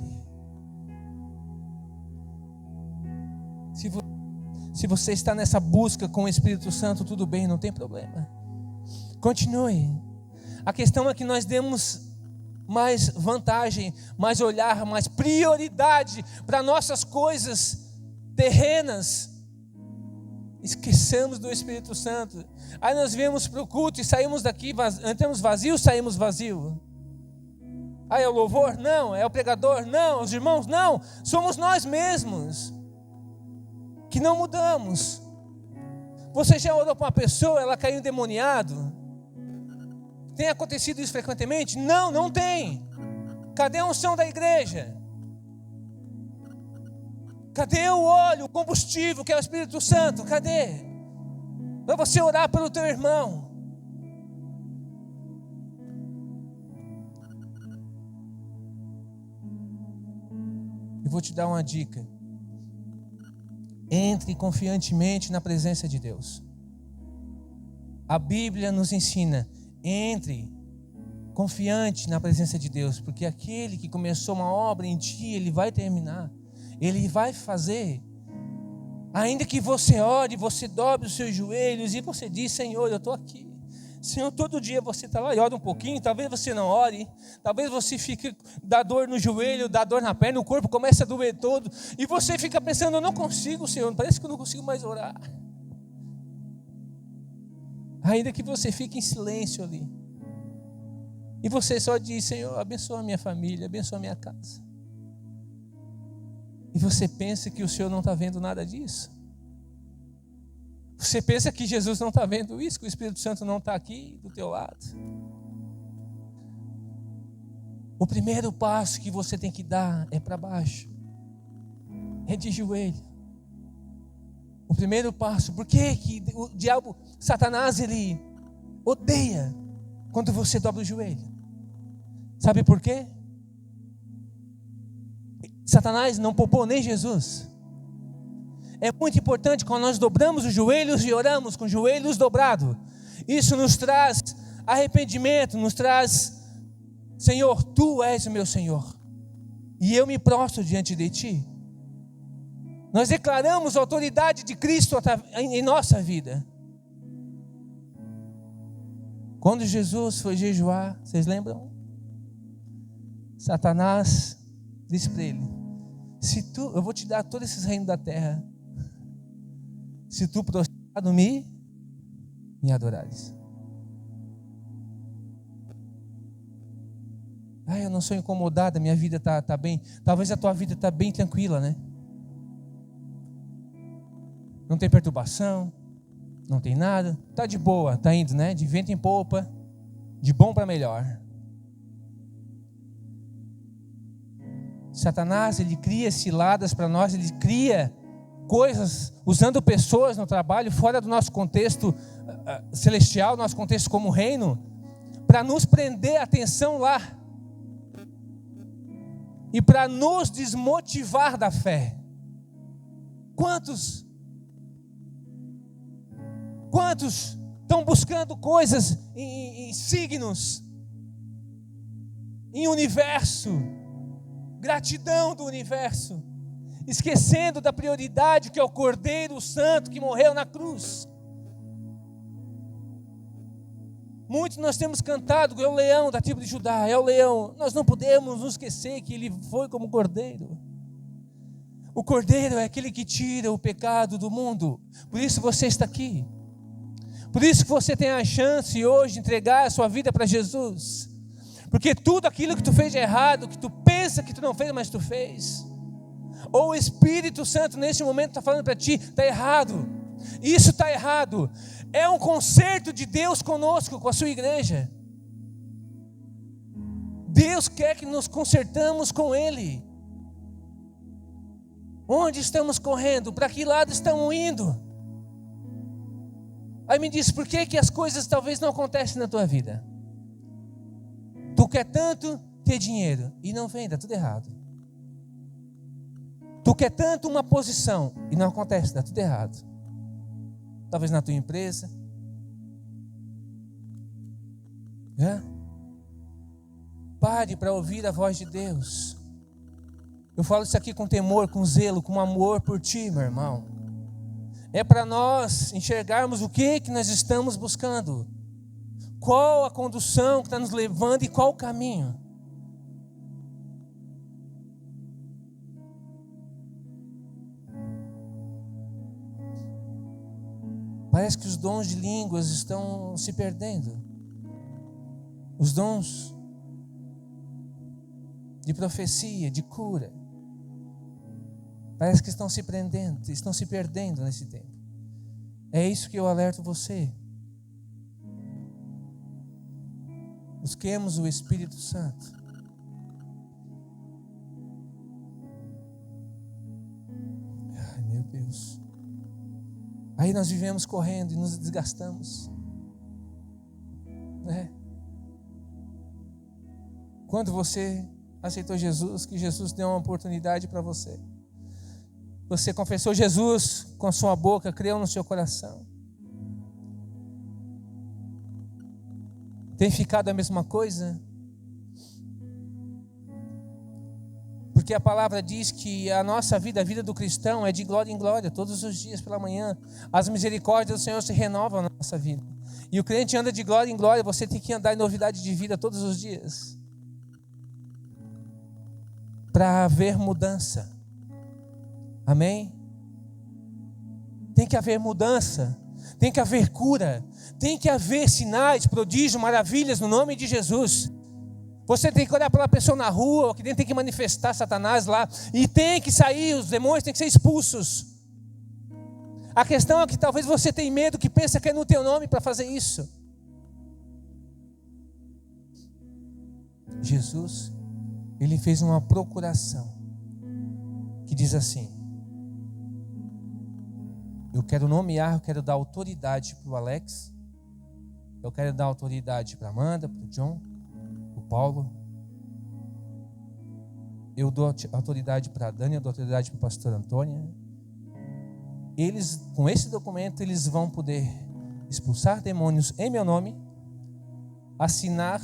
Se você está nessa busca com o Espírito Santo, tudo bem, não tem problema. Continue. A questão é que nós demos mais vantagem, mais olhar, mais prioridade para nossas coisas terrenas. Esqueçamos do Espírito Santo. Aí nós viemos para o culto e saímos daqui, entramos vazios, saímos vazios. Aí é o louvor? Não. É o pregador? Não. Os irmãos? Não. Somos nós mesmos que não mudamos. Você já orou para uma pessoa, ela caiu endemoniado? Tem acontecido isso frequentemente? Não, não tem. Cadê a unção da igreja? Cadê o óleo, o combustível que é o Espírito Santo? Cadê? Para você orar pelo teu irmão. Eu vou te dar uma dica. Entre confiantemente na presença de Deus. A Bíblia nos ensina, entre confiante na presença de Deus, porque aquele que começou uma obra em ti, ele vai terminar, ele vai fazer. Ainda que você ore, você dobre os seus joelhos e você diz: Senhor, eu estou aqui. Senhor, todo dia você está lá e ora um pouquinho, talvez você não ore, talvez você fique, dá dor no joelho, dá dor na perna, o corpo começa a doer todo, e você fica pensando: eu não consigo, Senhor, parece que eu não consigo mais orar. Ainda que você fique em silêncio ali, e você só diz: Senhor, abençoa a minha família, abençoa a minha casa. E você pensa que o Senhor não está vendo nada disso. Você pensa que Jesus não está vendo isso, que o Espírito Santo não está aqui do teu lado. O primeiro passo que você tem que dar é para baixo. É de joelho. O primeiro passo. Por que o diabo, Satanás, ele odeia quando você dobra o joelho? Sabe por quê? Satanás não poupou nem Jesus. É muito importante quando nós dobramos os joelhos e oramos com os joelhos dobrados. Isso nos traz arrependimento, nos traz: Senhor, Tu és o meu Senhor, e eu me prostro diante de Ti. Nós declaramos a autoridade de Cristo em nossa vida. Quando Jesus foi jejuar, vocês lembram? Satanás disse para ele: eu vou te dar todos esses reinos da terra, se tu prostrado me adorares. Eu não sou incomodada, minha vida está bem. Talvez a tua vida está bem tranquila, né? Não tem perturbação, não tem nada, está de boa, está indo, né? De vento em popa, de bom para melhor. Satanás, ele cria ciladas para nós, ele cria coisas, usando pessoas no trabalho, fora do nosso contexto celestial, nosso contexto como reino, para nos prender a atenção lá, e para nos desmotivar da fé. Quantos estão buscando coisas em signos, em universo, gratidão do universo, esquecendo da prioridade que é o Cordeiro Santo que morreu na cruz. Muitos nós temos cantado: é o leão da tribo de Judá, é o leão. Nós não podemos nos esquecer que ele foi como cordeiro. O cordeiro é aquele que tira o pecado do mundo. Por isso você está aqui. Por isso que você tem a chance hoje de entregar a sua vida para Jesus. Porque tudo aquilo que tu fez de errado, que tu pensa que tu não fez, mas tu fez, ou o Espírito Santo nesse momento está falando para ti: está errado, isso está errado. É um concerto de Deus conosco, com a sua igreja. Deus quer que nos consertamos com Ele. Onde estamos correndo? Para que lado estamos indo? Aí me diz: por que as coisas talvez não acontecem na tua vida? Tu quer tanto ter dinheiro e não vem, dá tudo errado. Tu quer tanto uma posição e não acontece, dá tudo errado. Talvez na tua empresa. Pare para ouvir a voz de Deus. Eu falo isso aqui com temor, com zelo, com amor por ti, meu irmão. É para nós enxergarmos o que nós estamos buscando. Qual a condução que está nos levando e qual o caminho. Parece que os dons de línguas estão se perdendo. Os dons de profecia, de cura, parece que estão se prendendo, estão se perdendo nesse tempo. É isso que eu alerto você. Busquemos o Espírito Santo. Ai, meu Deus. Aí nós vivemos correndo e nos desgastamos, né? Quando você aceitou Jesus, que Jesus deu uma oportunidade para você. Você confessou Jesus com a sua boca, creu no seu coração. Tem ficado a mesma coisa? Porque a palavra diz que a nossa vida, a vida do cristão, é de glória em glória, todos os dias pela manhã. As misericórdias do Senhor se renovam na nossa vida. E o crente anda de glória em glória, você tem que andar em novidade de vida todos os dias. Para haver mudança. Amém? Tem que haver mudança. Tem que haver cura. Tem que haver sinais, prodígios, maravilhas no nome de Jesus. Você tem que olhar para a pessoa na rua, que tem que manifestar Satanás lá. E tem que sair, os demônios têm que ser expulsos. A questão é que talvez você tenha medo, que pensa que é no teu nome para fazer isso. Jesus, Ele fez uma procuração que diz assim: eu quero nomear, eu quero dar autoridade para o Alex, eu quero dar autoridade para a Amanda, para o John, para o Paulo, eu dou autoridade para a Dani, eu dou autoridade para o pastor Antônio. Eles, com esse documento, eles vão poder expulsar demônios em meu nome, assinar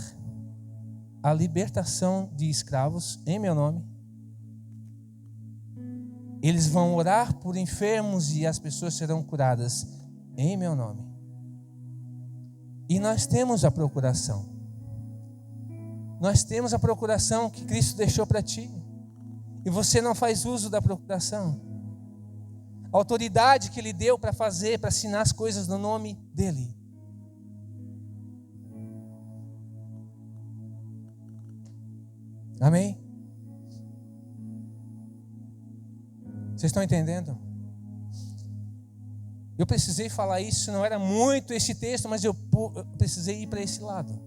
a libertação de escravos em meu nome. Eles vão orar por enfermos e as pessoas serão curadas em meu nome. E nós temos a procuração. Nós temos a procuração que Cristo deixou para ti. E você não faz uso da procuração. A autoridade que Ele deu para fazer, para assinar as coisas no nome dEle. Amém? Vocês estão entendendo? Eu precisei falar isso, não era muito esse texto, mas eu precisei ir para esse lado.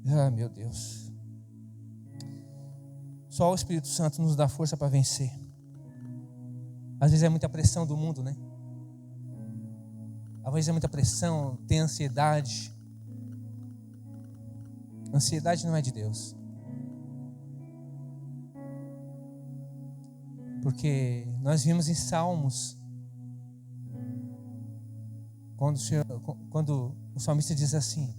Ah, meu Deus. Só o Espírito Santo nos dá força para vencer. Às vezes é muita pressão do mundo, né? Às vezes é muita pressão, tem ansiedade. Ansiedade não é de Deus. Porque nós vimos em Salmos, quando o salmista diz assim: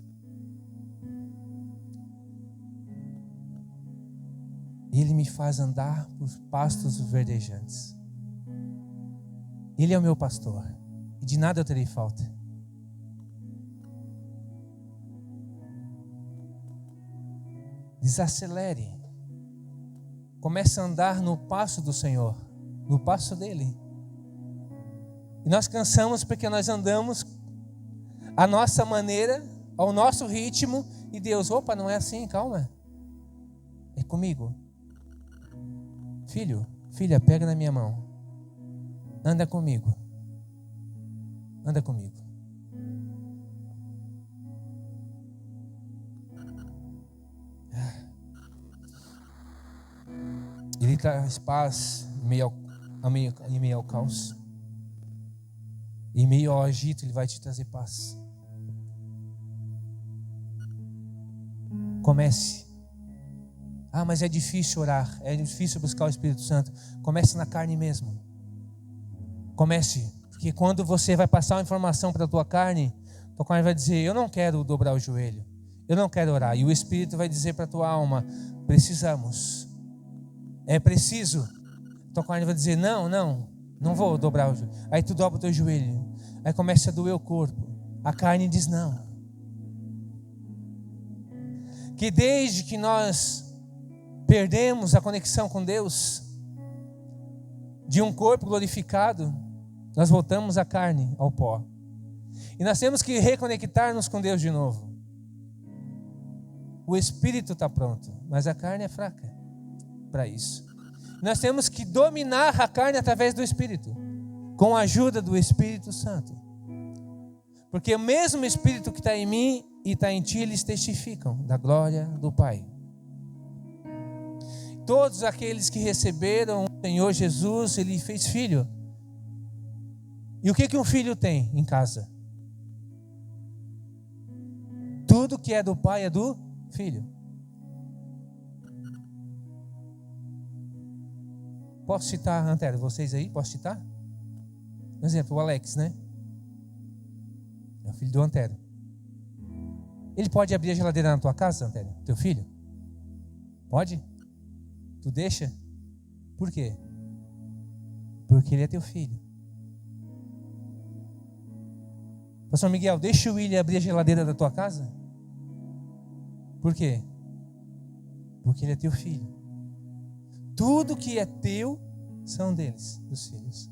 Ele me faz andar por pastos verdejantes. Ele é o meu pastor, e de nada eu terei falta. Desacelere. Comece a andar no passo do Senhor, no passo dEle. E nós cansamos porque nós andamos à nossa maneira, ao nosso ritmo, e Deus, opa, não é assim, calma. É comigo. Filho, filha, pega na minha mão. Anda comigo. Anda comigo. Ele traz paz em meio ao caos. Em meio ao agito, Ele vai te trazer paz. Comece. Ah, mas é difícil orar, é difícil buscar o Espírito Santo. Comece na carne mesmo. Comece, porque quando você vai passar uma informação para a tua carne vai dizer: eu não quero dobrar o joelho, eu não quero orar. E o Espírito vai dizer para a tua alma: precisamos. É preciso. Tua carne vai dizer: não vou dobrar o joelho. Aí tu dobra o teu joelho. Aí começa a doer o corpo. A carne diz não. Que desde que nós perdemos a conexão com Deus, de um corpo glorificado, nós voltamos à carne, ao pó. E nós temos que reconectar-nos com Deus de novo. O espírito está pronto, mas a carne é fraca para isso. Nós temos que dominar a carne através do espírito, com a ajuda do Espírito Santo. Porque o mesmo Espírito que está em mim e está em ti, eles testificam da glória do Pai. Todos aqueles que receberam o Senhor Jesus, Ele fez filho. E o que um filho tem em casa? Tudo que é do pai é do filho. Posso citar, Antero, vocês aí? Posso citar? Por exemplo, o Alex, né? É o filho do Antero. Ele pode abrir a geladeira na tua casa, Antero? Teu filho? Pode? Tu deixa? Por quê? Porque ele é teu filho. Pastor Miguel, deixa o William abrir a geladeira da tua casa? Por quê? Porque ele é teu filho. Tudo que é teu são deles, dos filhos.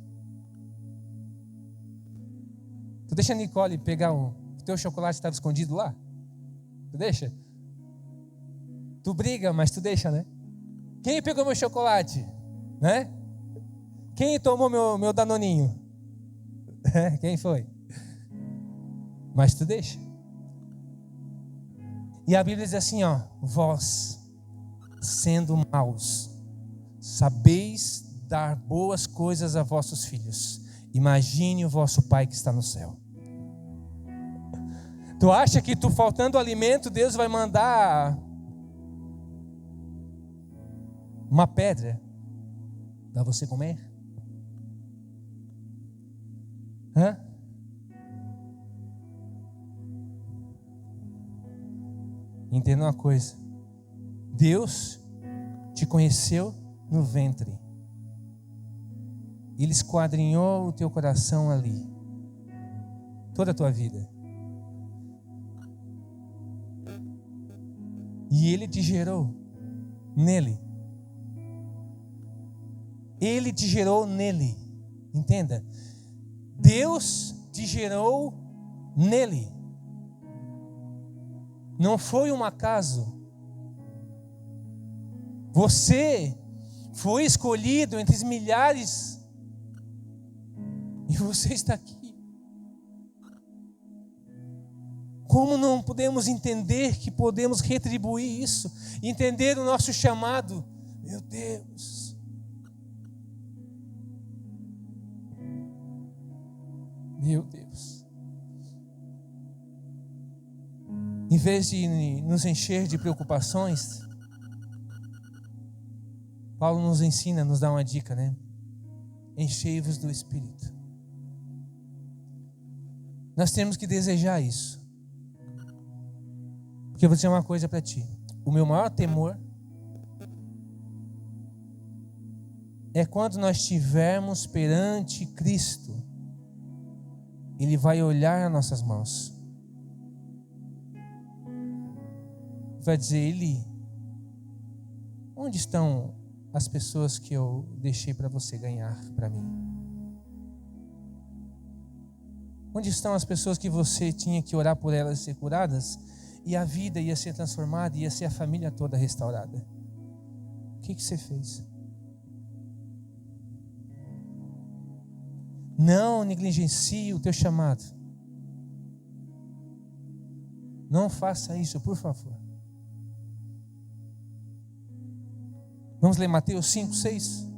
Tu deixa a Nicole pegar o teu chocolate que estava escondido lá? Tu deixa? Tu briga, mas tu deixa, né? Quem pegou meu chocolate? Né? Quem tomou meu danoninho? Quem foi? Mas tu deixa. E a Bíblia diz assim, ó: vós, sendo maus, sabeis dar boas coisas a vossos filhos. Imagine o vosso Pai que está no céu. Tu acha que tu faltando alimento, Deus vai mandar uma pedra para você comer? Hã? Entenda uma coisa: Deus te conheceu no ventre. Ele esquadrinhou o teu coração ali, toda a tua vida. E Ele te gerou nele. Ele te gerou nele. Entenda. Deus te gerou nele. Não foi um acaso. Você foi escolhido entre os milhares. E você está aqui. Como não podemos entender que podemos retribuir isso? Entender o nosso chamado? Meu Deus. Meu Deus. Em vez de nos encher de preocupações, Paulo nos ensina, nos dá uma dica, né? Enchei-vos do Espírito. Nós temos que desejar isso. Porque eu vou dizer uma coisa para ti. O meu maior temor é quando nós estivermos perante Cristo. Ele vai olhar nas nossas mãos. Vai dizer: Eli, onde estão as pessoas que eu deixei para você ganhar para mim? Onde estão as pessoas que você tinha que orar por elas ser curadas? E a vida ia ser transformada, ia ser a família toda restaurada. O que você fez? Não negligencie o teu chamado. Não faça isso, por favor. Vamos ler Mateus 5, 6.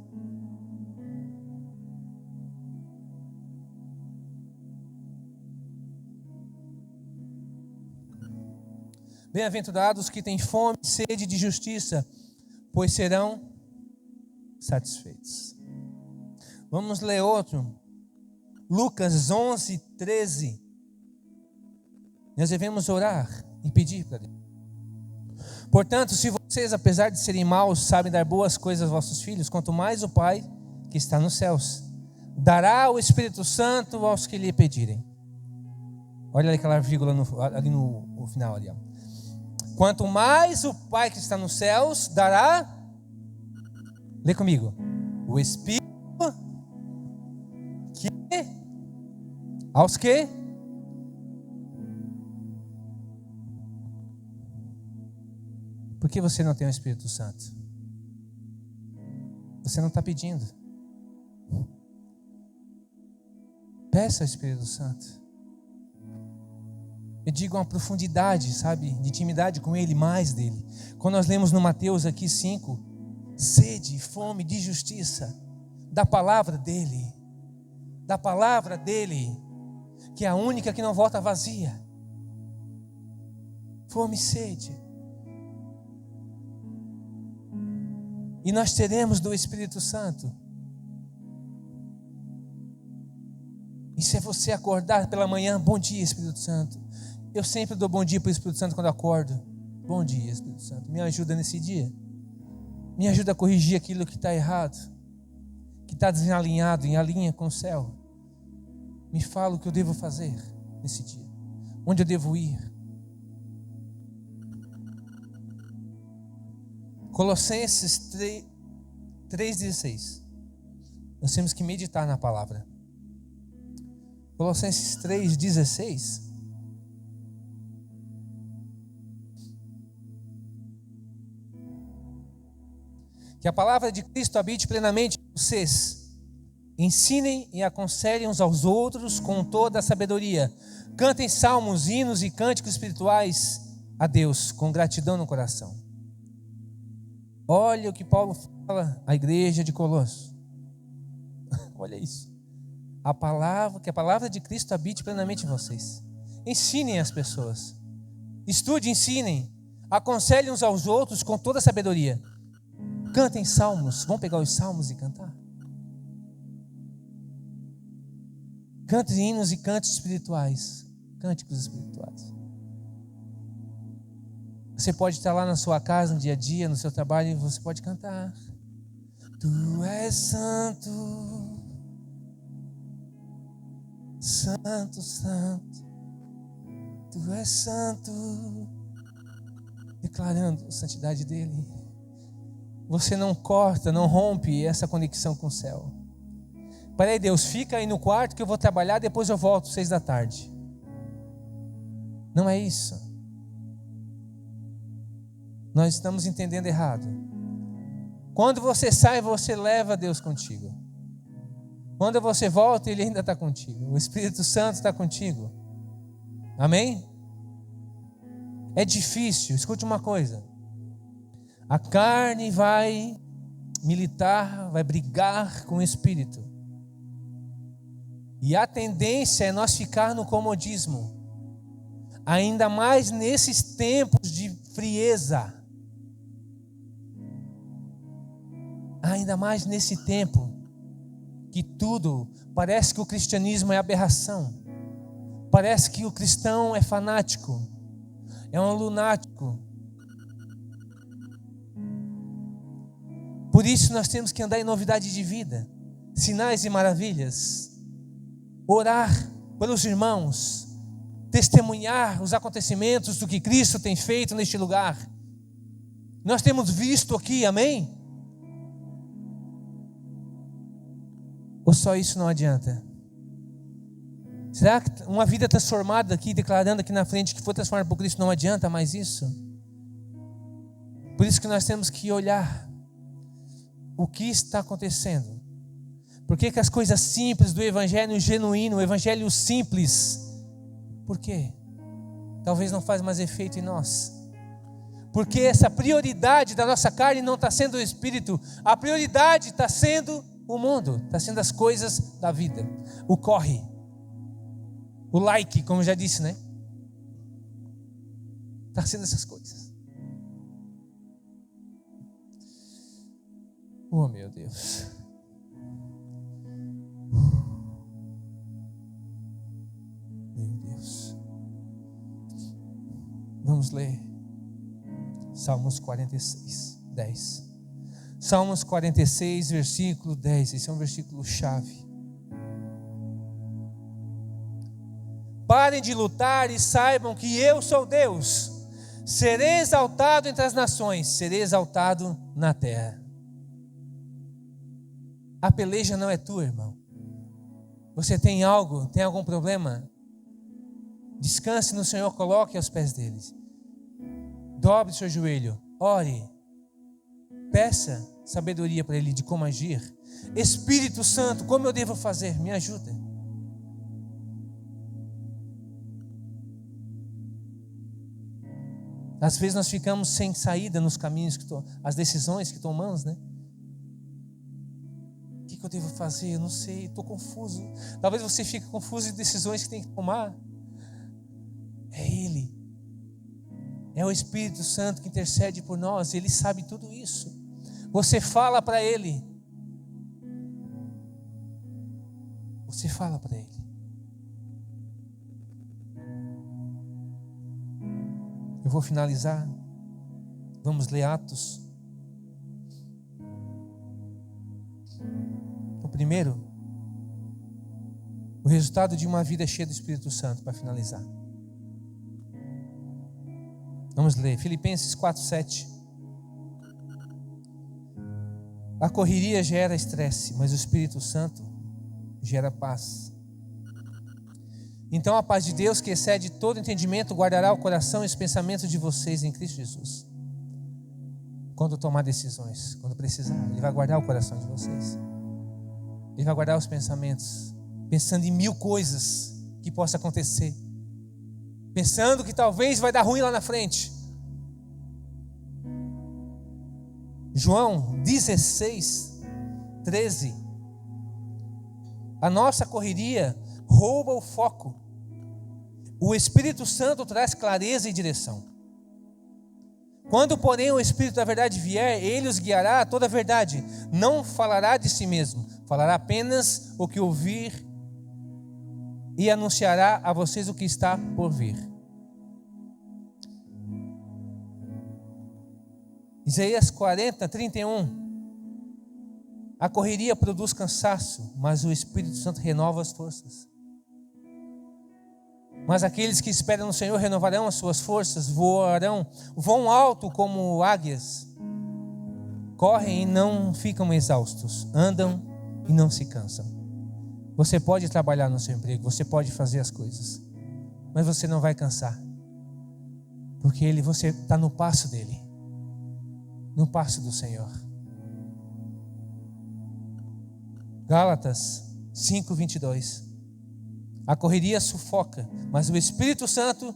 Bem-aventurados que têm fome e sede de justiça, pois serão satisfeitos. Vamos ler outro. Lucas 11, 13. Nós devemos orar e pedir para Deus. Portanto, se vocês, apesar de serem maus, sabem dar boas coisas aos vossos filhos, quanto mais o Pai que está nos céus dará o Espírito Santo aos que lhe pedirem. Olha ali aquela vírgula ali no final ali, ó. Quanto mais o Pai que está nos céus dará, lê comigo, o Espírito Aos que? Por que você não tem o Espírito Santo? Você não está pedindo. Peça ao Espírito Santo. Eu digo uma profundidade, sabe, de intimidade com Ele, mais dele. Quando nós lemos no Mateus aqui 5, sede e fome de justiça, da palavra dele, que é a única que não volta vazia. Fome e sede. E nós teremos do Espírito Santo. Isso é você acordar pela manhã, bom dia, Espírito Santo. Eu sempre dou bom dia para o Espírito Santo quando eu acordo. Bom dia, Espírito Santo, me ajuda nesse dia. Me ajuda a corrigir aquilo que está errado, que está desalinhado, em alinha com o céu. Me fala o que eu devo fazer nesse dia, onde eu devo ir. Colossenses 3,16. Nós temos que meditar na palavra. Colossenses 3,16. Que a palavra de Cristo habite plenamente em vocês. Ensinem e aconselhem uns aos outros com toda a sabedoria. Cantem salmos, hinos e cânticos espirituais a Deus com gratidão no coração. Olha o que Paulo fala à igreja de Colossos. Olha isso. Que a palavra de Cristo habite plenamente em vocês. Ensinem as pessoas. Estude, ensinem. Aconselhem uns aos outros com toda a sabedoria. Cantem salmos. Vão pegar os salmos e cantar. Cantem hinos e cânticos espirituais. Cânticos espirituais. Você pode estar lá na sua casa, no dia a dia, no seu trabalho, e você pode cantar. Tu és santo, santo, santo. Tu és santo. Declarando a santidade dele. Você não corta, não rompe essa conexão com o céu. Peraí, Deus, fica aí no quarto que eu vou trabalhar, depois eu volto 6 da tarde. Não é isso. Nós estamos entendendo errado. Quando você sai, você leva Deus contigo. Quando você volta, Ele ainda está contigo. O Espírito Santo está contigo. Amém? É difícil. Escute uma coisa. A carne vai militar, vai brigar com o Espírito. E a tendência é nós ficar no comodismo. Ainda mais nesses tempos de frieza. Ainda mais nesse tempo que tudo, parece que o cristianismo é aberração. Parece que o cristão é fanático, é um lunático. Por isso nós temos que andar em novidade de vida, sinais e maravilhas, orar pelos irmãos, testemunhar os acontecimentos do que Cristo tem feito neste lugar. Nós temos visto aqui, amém? Ou só isso não adianta? Será que uma vida transformada aqui, declarando aqui na frente que foi transformada por Cristo, não adianta mais isso? Por isso que nós temos que olhar o que está acontecendo. Por que as coisas simples do evangelho genuíno, o evangelho simples, por quê? Talvez não faz mais efeito em nós. Porque essa prioridade da nossa carne não está sendo o Espírito, a prioridade está sendo o mundo, está sendo as coisas da vida, o corre, o like, como eu já disse, né? Está sendo essas coisas. Oh, meu Deus. Meu Deus. Vamos ler Salmos 46, 10. Salmos 46, versículo 10. Esse é um versículo chave. Parem de lutar e saibam que eu sou Deus. Serei exaltado entre as nações, serei exaltado na terra. A peleja não é tua, irmão. Você tem algo, tem algum problema? Descanse no Senhor, coloque aos pés dele. Dobre seu joelho, ore. Peça sabedoria para Ele de como agir. Espírito Santo, como eu devo fazer? Me ajuda. Às vezes nós ficamos sem saída nos caminhos, as decisões que tomamos, né? O que eu devo fazer? Eu não sei, estou confuso. Talvez você fique confuso de decisões que tem que tomar. É Ele. É o Espírito Santo que intercede por nós. Ele sabe tudo isso. Você fala para Ele. Você fala para Ele. Eu vou finalizar. Vamos ler Atos. O primeiro, o resultado de uma vida cheia do Espírito Santo, para finalizar. Vamos ler Filipenses 4:7. A correria gera estresse, mas o Espírito Santo gera paz. Então a paz de Deus, que excede todo entendimento, guardará o coração e os pensamentos de vocês em Cristo Jesus. Quando tomar decisões, quando precisar, Ele vai guardar o coração de vocês. Ele vai guardar os pensamentos, pensando em 1000 coisas que possa acontecer, pensando que talvez vai dar ruim lá na frente. João 16:13. A nossa correria rouba o foco. O Espírito Santo traz clareza e direção. Quando, porém, o Espírito da verdade vier, Ele os guiará a toda a verdade. Não falará de si mesmo, falará apenas o que ouvir e anunciará a vocês o que está por vir. Isaías 40:31. A correria produz cansaço, mas o Espírito Santo renova as forças. Mas aqueles que esperam no Senhor renovarão as suas forças, voam alto como águias, correm e não ficam exaustos, andam e não se cansam. Você pode trabalhar no seu emprego, você pode fazer as coisas, mas você não vai cansar, porque você está no passo dele, no passo do Senhor. Gálatas 5:22. A correria sufoca, mas o Espírito Santo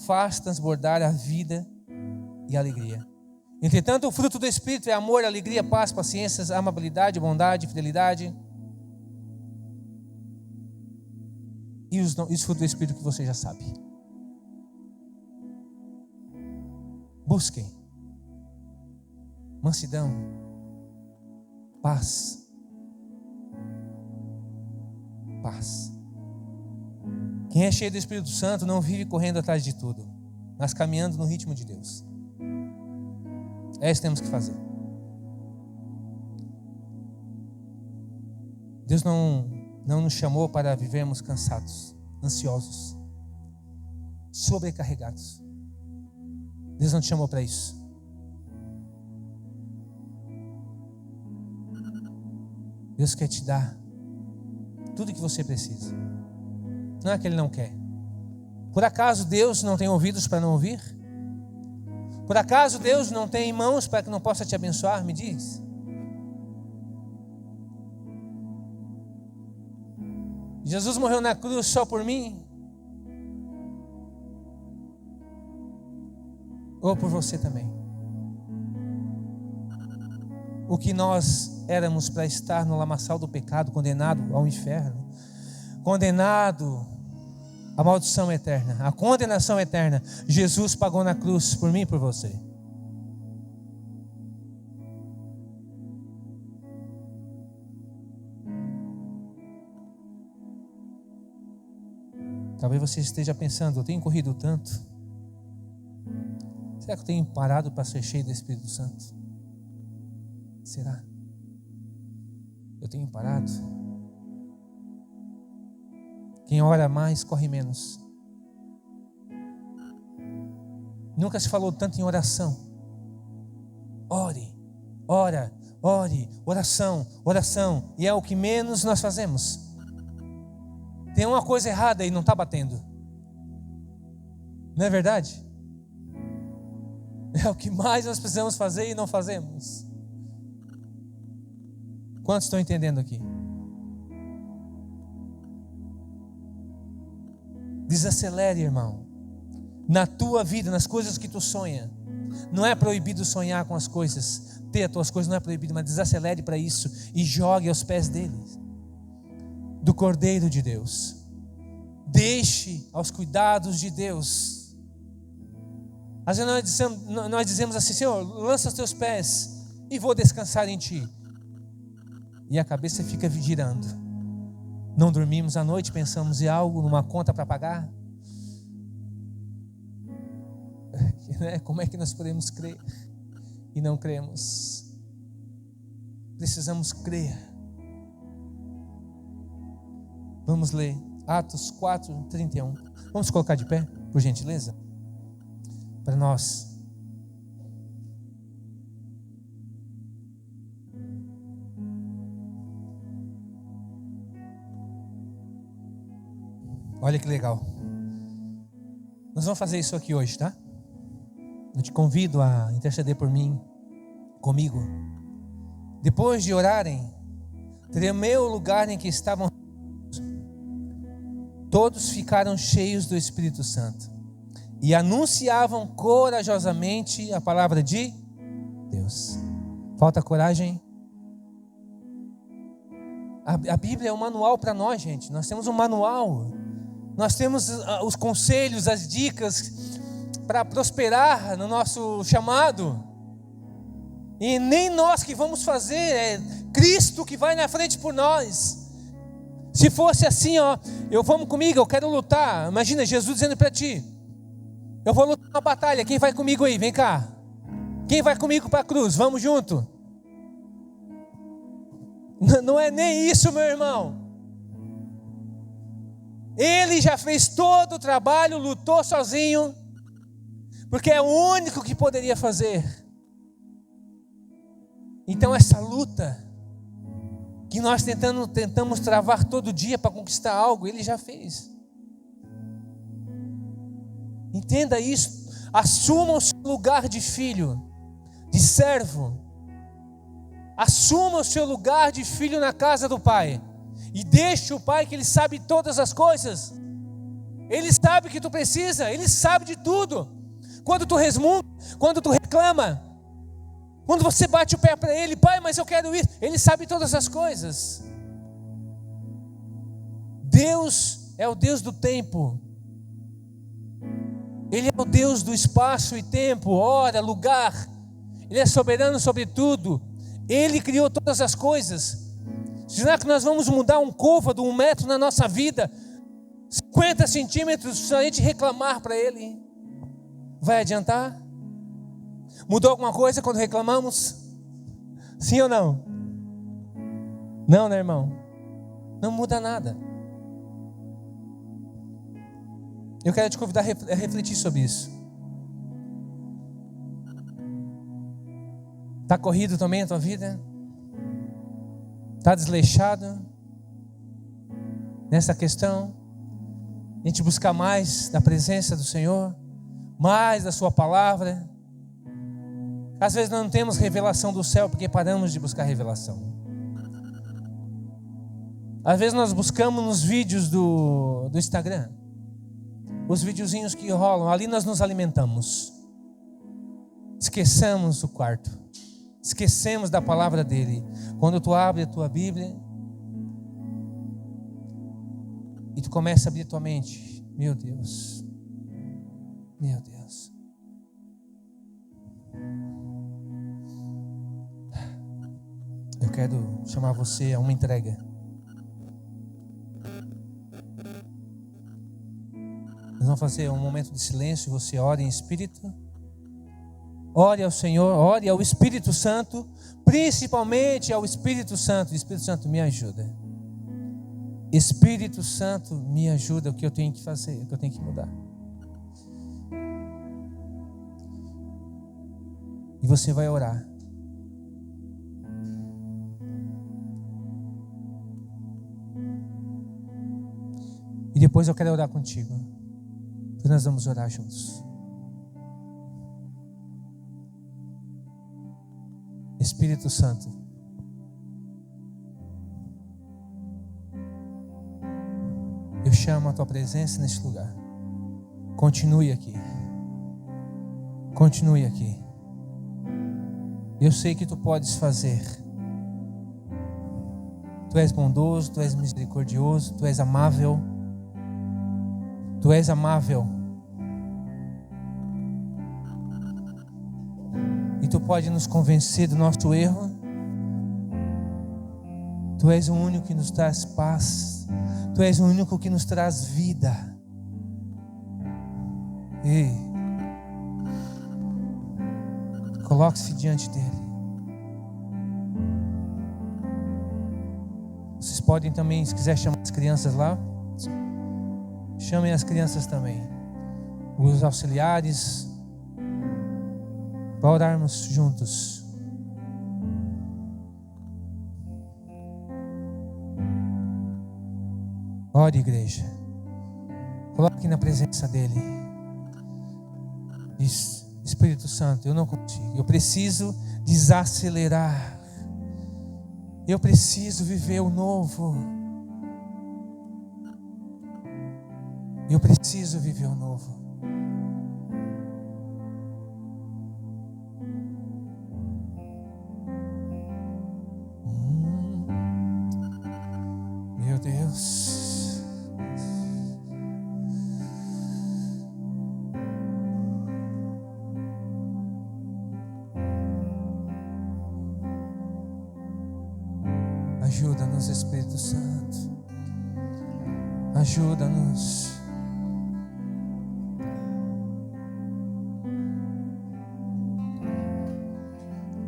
faz transbordar a vida e a alegria. Entretanto, o fruto do Espírito é amor, alegria, paz, paciência, amabilidade, bondade, fidelidade. E os frutos do Espírito que você já sabe. Busquem mansidão, paz. Paz. Quem é cheio do Espírito Santo não vive correndo atrás de tudo, mas caminhando no ritmo de Deus. É isso que temos que fazer. Deus não nos chamou para vivermos cansados, ansiosos, sobrecarregados. Deus não te chamou para isso. Deus quer te dar tudo que você precisa. Não é que Ele não quer. Por acaso Deus não tem ouvidos para não ouvir? Por acaso Deus não tem mãos para que não possa te abençoar? Me diz. Jesus morreu na cruz só por mim? Ou por você também? O que nós éramos para estar no lamaçal do pecado, condenado ao inferno, condenado à maldição eterna, à condenação eterna, Jesus pagou na cruz por mim e por você. Talvez você esteja pensando, eu tenho corrido tanto, será que eu tenho parado para ser cheio do Espírito Santo? Será? Eu tenho parado? Quem ora mais, corre menos. Nunca se falou tanto em oração. Ore, ore, oração, oração. E é o que menos nós fazemos. Tem uma coisa errada aí, não está batendo. Não é verdade? É o que mais nós precisamos fazer e não fazemos. Quantos estão entendendo aqui? Desacelere, irmão. Na tua vida, nas coisas que tu sonha. Não é proibido sonhar com as coisas. Ter as tuas coisas não é proibido, mas desacelere para isso e jogue aos pés dele, do Cordeiro de Deus. Deixe aos cuidados de Deus. Às vezes nós dizemos assim: Senhor, lança os teus pés e vou descansar em ti. E a cabeça fica girando. Não dormimos à noite, pensamos em algo, numa conta para pagar. Como é que nós podemos crer e não cremos? Precisamos crer. Vamos ler Atos 4:31. Vamos colocar de pé, por gentileza? Para nós. Olha que legal. Nós vamos fazer isso aqui hoje, tá? Eu te convido a interceder por mim, comigo. Depois de orarem, tremeu o lugar em que estavam. Todos ficaram cheios do Espírito Santo e anunciavam corajosamente a palavra de Deus. Falta coragem? A Bíblia é um manual para nós, gente. Nós temos um manual. Nós temos os conselhos, as dicas para prosperar no nosso chamado. E nem nós que vamos fazer, é Cristo que vai na frente por nós. Se fosse assim, vamos comigo, eu quero lutar. Imagina Jesus dizendo para ti: eu vou lutar uma batalha, quem vai comigo aí? Vem cá. Quem vai comigo para a cruz? Vamos junto. Não é nem isso, meu irmão. Ele já fez todo o trabalho, lutou sozinho, porque é o único que poderia fazer. Então essa luta que nós tentamos travar todo dia para conquistar algo, ele já fez. Entenda isso. Assuma o seu lugar de filho, de servo. Assuma o seu lugar de filho na casa do Pai. E deixe o Pai, que Ele sabe todas as coisas. Ele sabe que tu precisa, Ele sabe de tudo. Quando tu resmunga, quando tu reclama, quando você bate o pé para Ele: Pai, mas eu quero isso. Ele sabe todas as coisas. Deus é o Deus do tempo. Ele é o Deus do espaço e tempo, hora, lugar. Ele é soberano sobre tudo. Ele criou todas as coisas. Será que nós vamos mudar um côvado, 1 metro na nossa vida, 50 centímetros, se a gente reclamar para Ele? Vai adiantar? Mudou alguma coisa quando reclamamos? Sim ou não? Não, né, irmão? Não muda nada. Eu quero te convidar a refletir sobre isso. Está corrido também a tua vida? Está desleixado nessa questão? A gente buscar mais da presença do Senhor, mais da sua palavra. Às vezes nós não temos revelação do céu porque paramos de buscar revelação. Às vezes nós buscamos nos vídeos do Instagram, os videozinhos que rolam, ali nós nos alimentamos. Esqueçamos o quarto, esquecemos da palavra dele. Quando tu abre a tua Bíblia e tu começa a abrir a tua mente, meu Deus, meu Deus, eu quero chamar você a uma entrega. Nós vamos fazer um momento de silêncio. Você ora em espírito, ore ao Senhor, ore ao Espírito Santo, principalmente ao Espírito Santo. Espírito Santo, me ajuda. Espírito Santo, me ajuda. O que eu tenho que fazer, o que eu tenho que mudar. E você vai orar. E depois eu quero orar contigo. Então nós vamos orar juntos. Espírito Santo, eu chamo a tua presença neste lugar. Continue aqui. Continue aqui. Eu sei que tu podes fazer. Tu és bondoso, tu és misericordioso, tu és amável. Tu és amável. E tu pode nos convencer do nosso erro. Tu és o único que nos traz paz. Tu és o único que nos traz vida. Ei, coloque-se diante dele. Vocês podem também, se quiser chamar as crianças lá, chamem as crianças também. Os auxiliares, para orarmos juntos. Ore, igreja. Coloque na presença dele. Diz: Espírito Santo, eu não consigo. Eu preciso desacelerar. Eu preciso viver o novo. Eu preciso viver o novo. Meu Deus. Ajuda-nos, Espírito Santo. Ajuda-nos.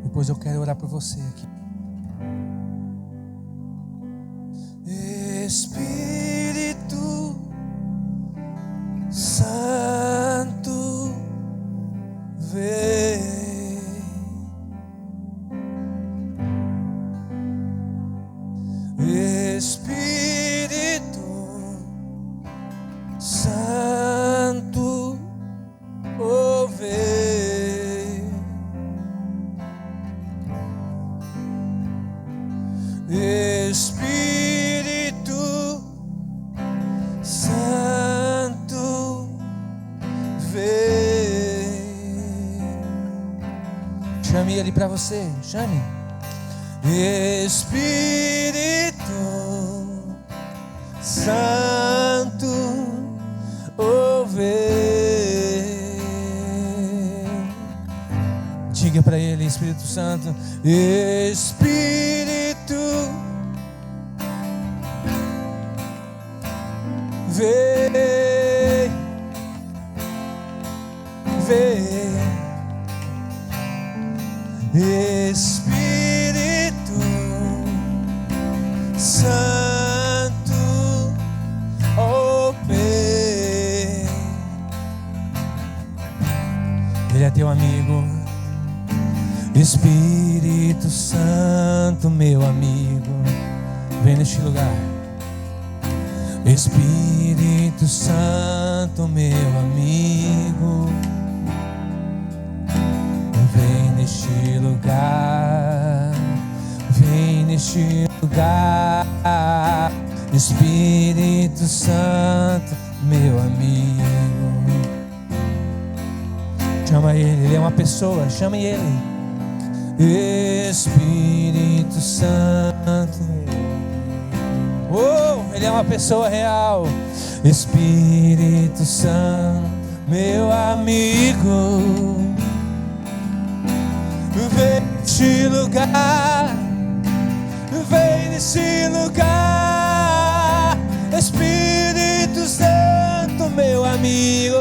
Depois eu quero orar por você aqui. Espírito Santo, vem. Espírito Santo, oh, vem. Espírito Santo, vem. Chame ele para você, chame. Espírito Santo, oh, vem. Diga para ele: Espírito Santo, Espírito, vem, vem. Espírito Santo, oh, vem. Ele é teu amigo. Espírito Santo, meu amigo, vem neste lugar. Espírito Santo, meu amigo, vem neste lugar. Vem neste lugar. Espírito Santo, meu amigo. Chama ele é uma pessoa, chame ele. Espírito Santo, oh, ele é uma pessoa real. Espírito Santo, meu amigo, vem neste lugar. Vem neste lugar. Espírito Santo, meu amigo,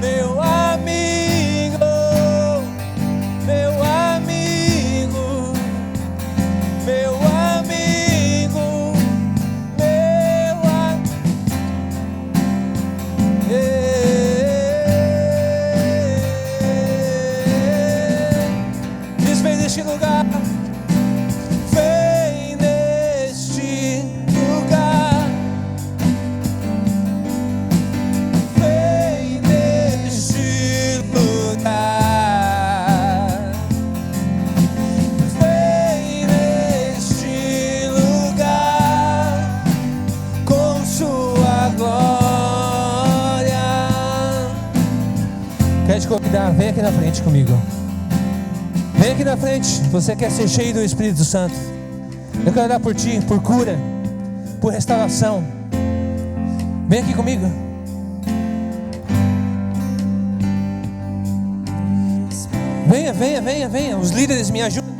meu amigo, meu amigo, meu amigo, meu amigo. Diz: vem neste lugar. Vem neste lugar. convidar, vem aqui na frente comigo. Vem aqui na frente. Você quer ser cheio do Espírito Santo? Eu quero orar por ti, por cura, por restauração. Vem aqui comigo. Venha, venha, venha, venha. Os líderes me ajudam.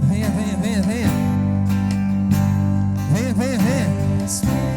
Venha, venha, venha, venha. Venha, venha, venha.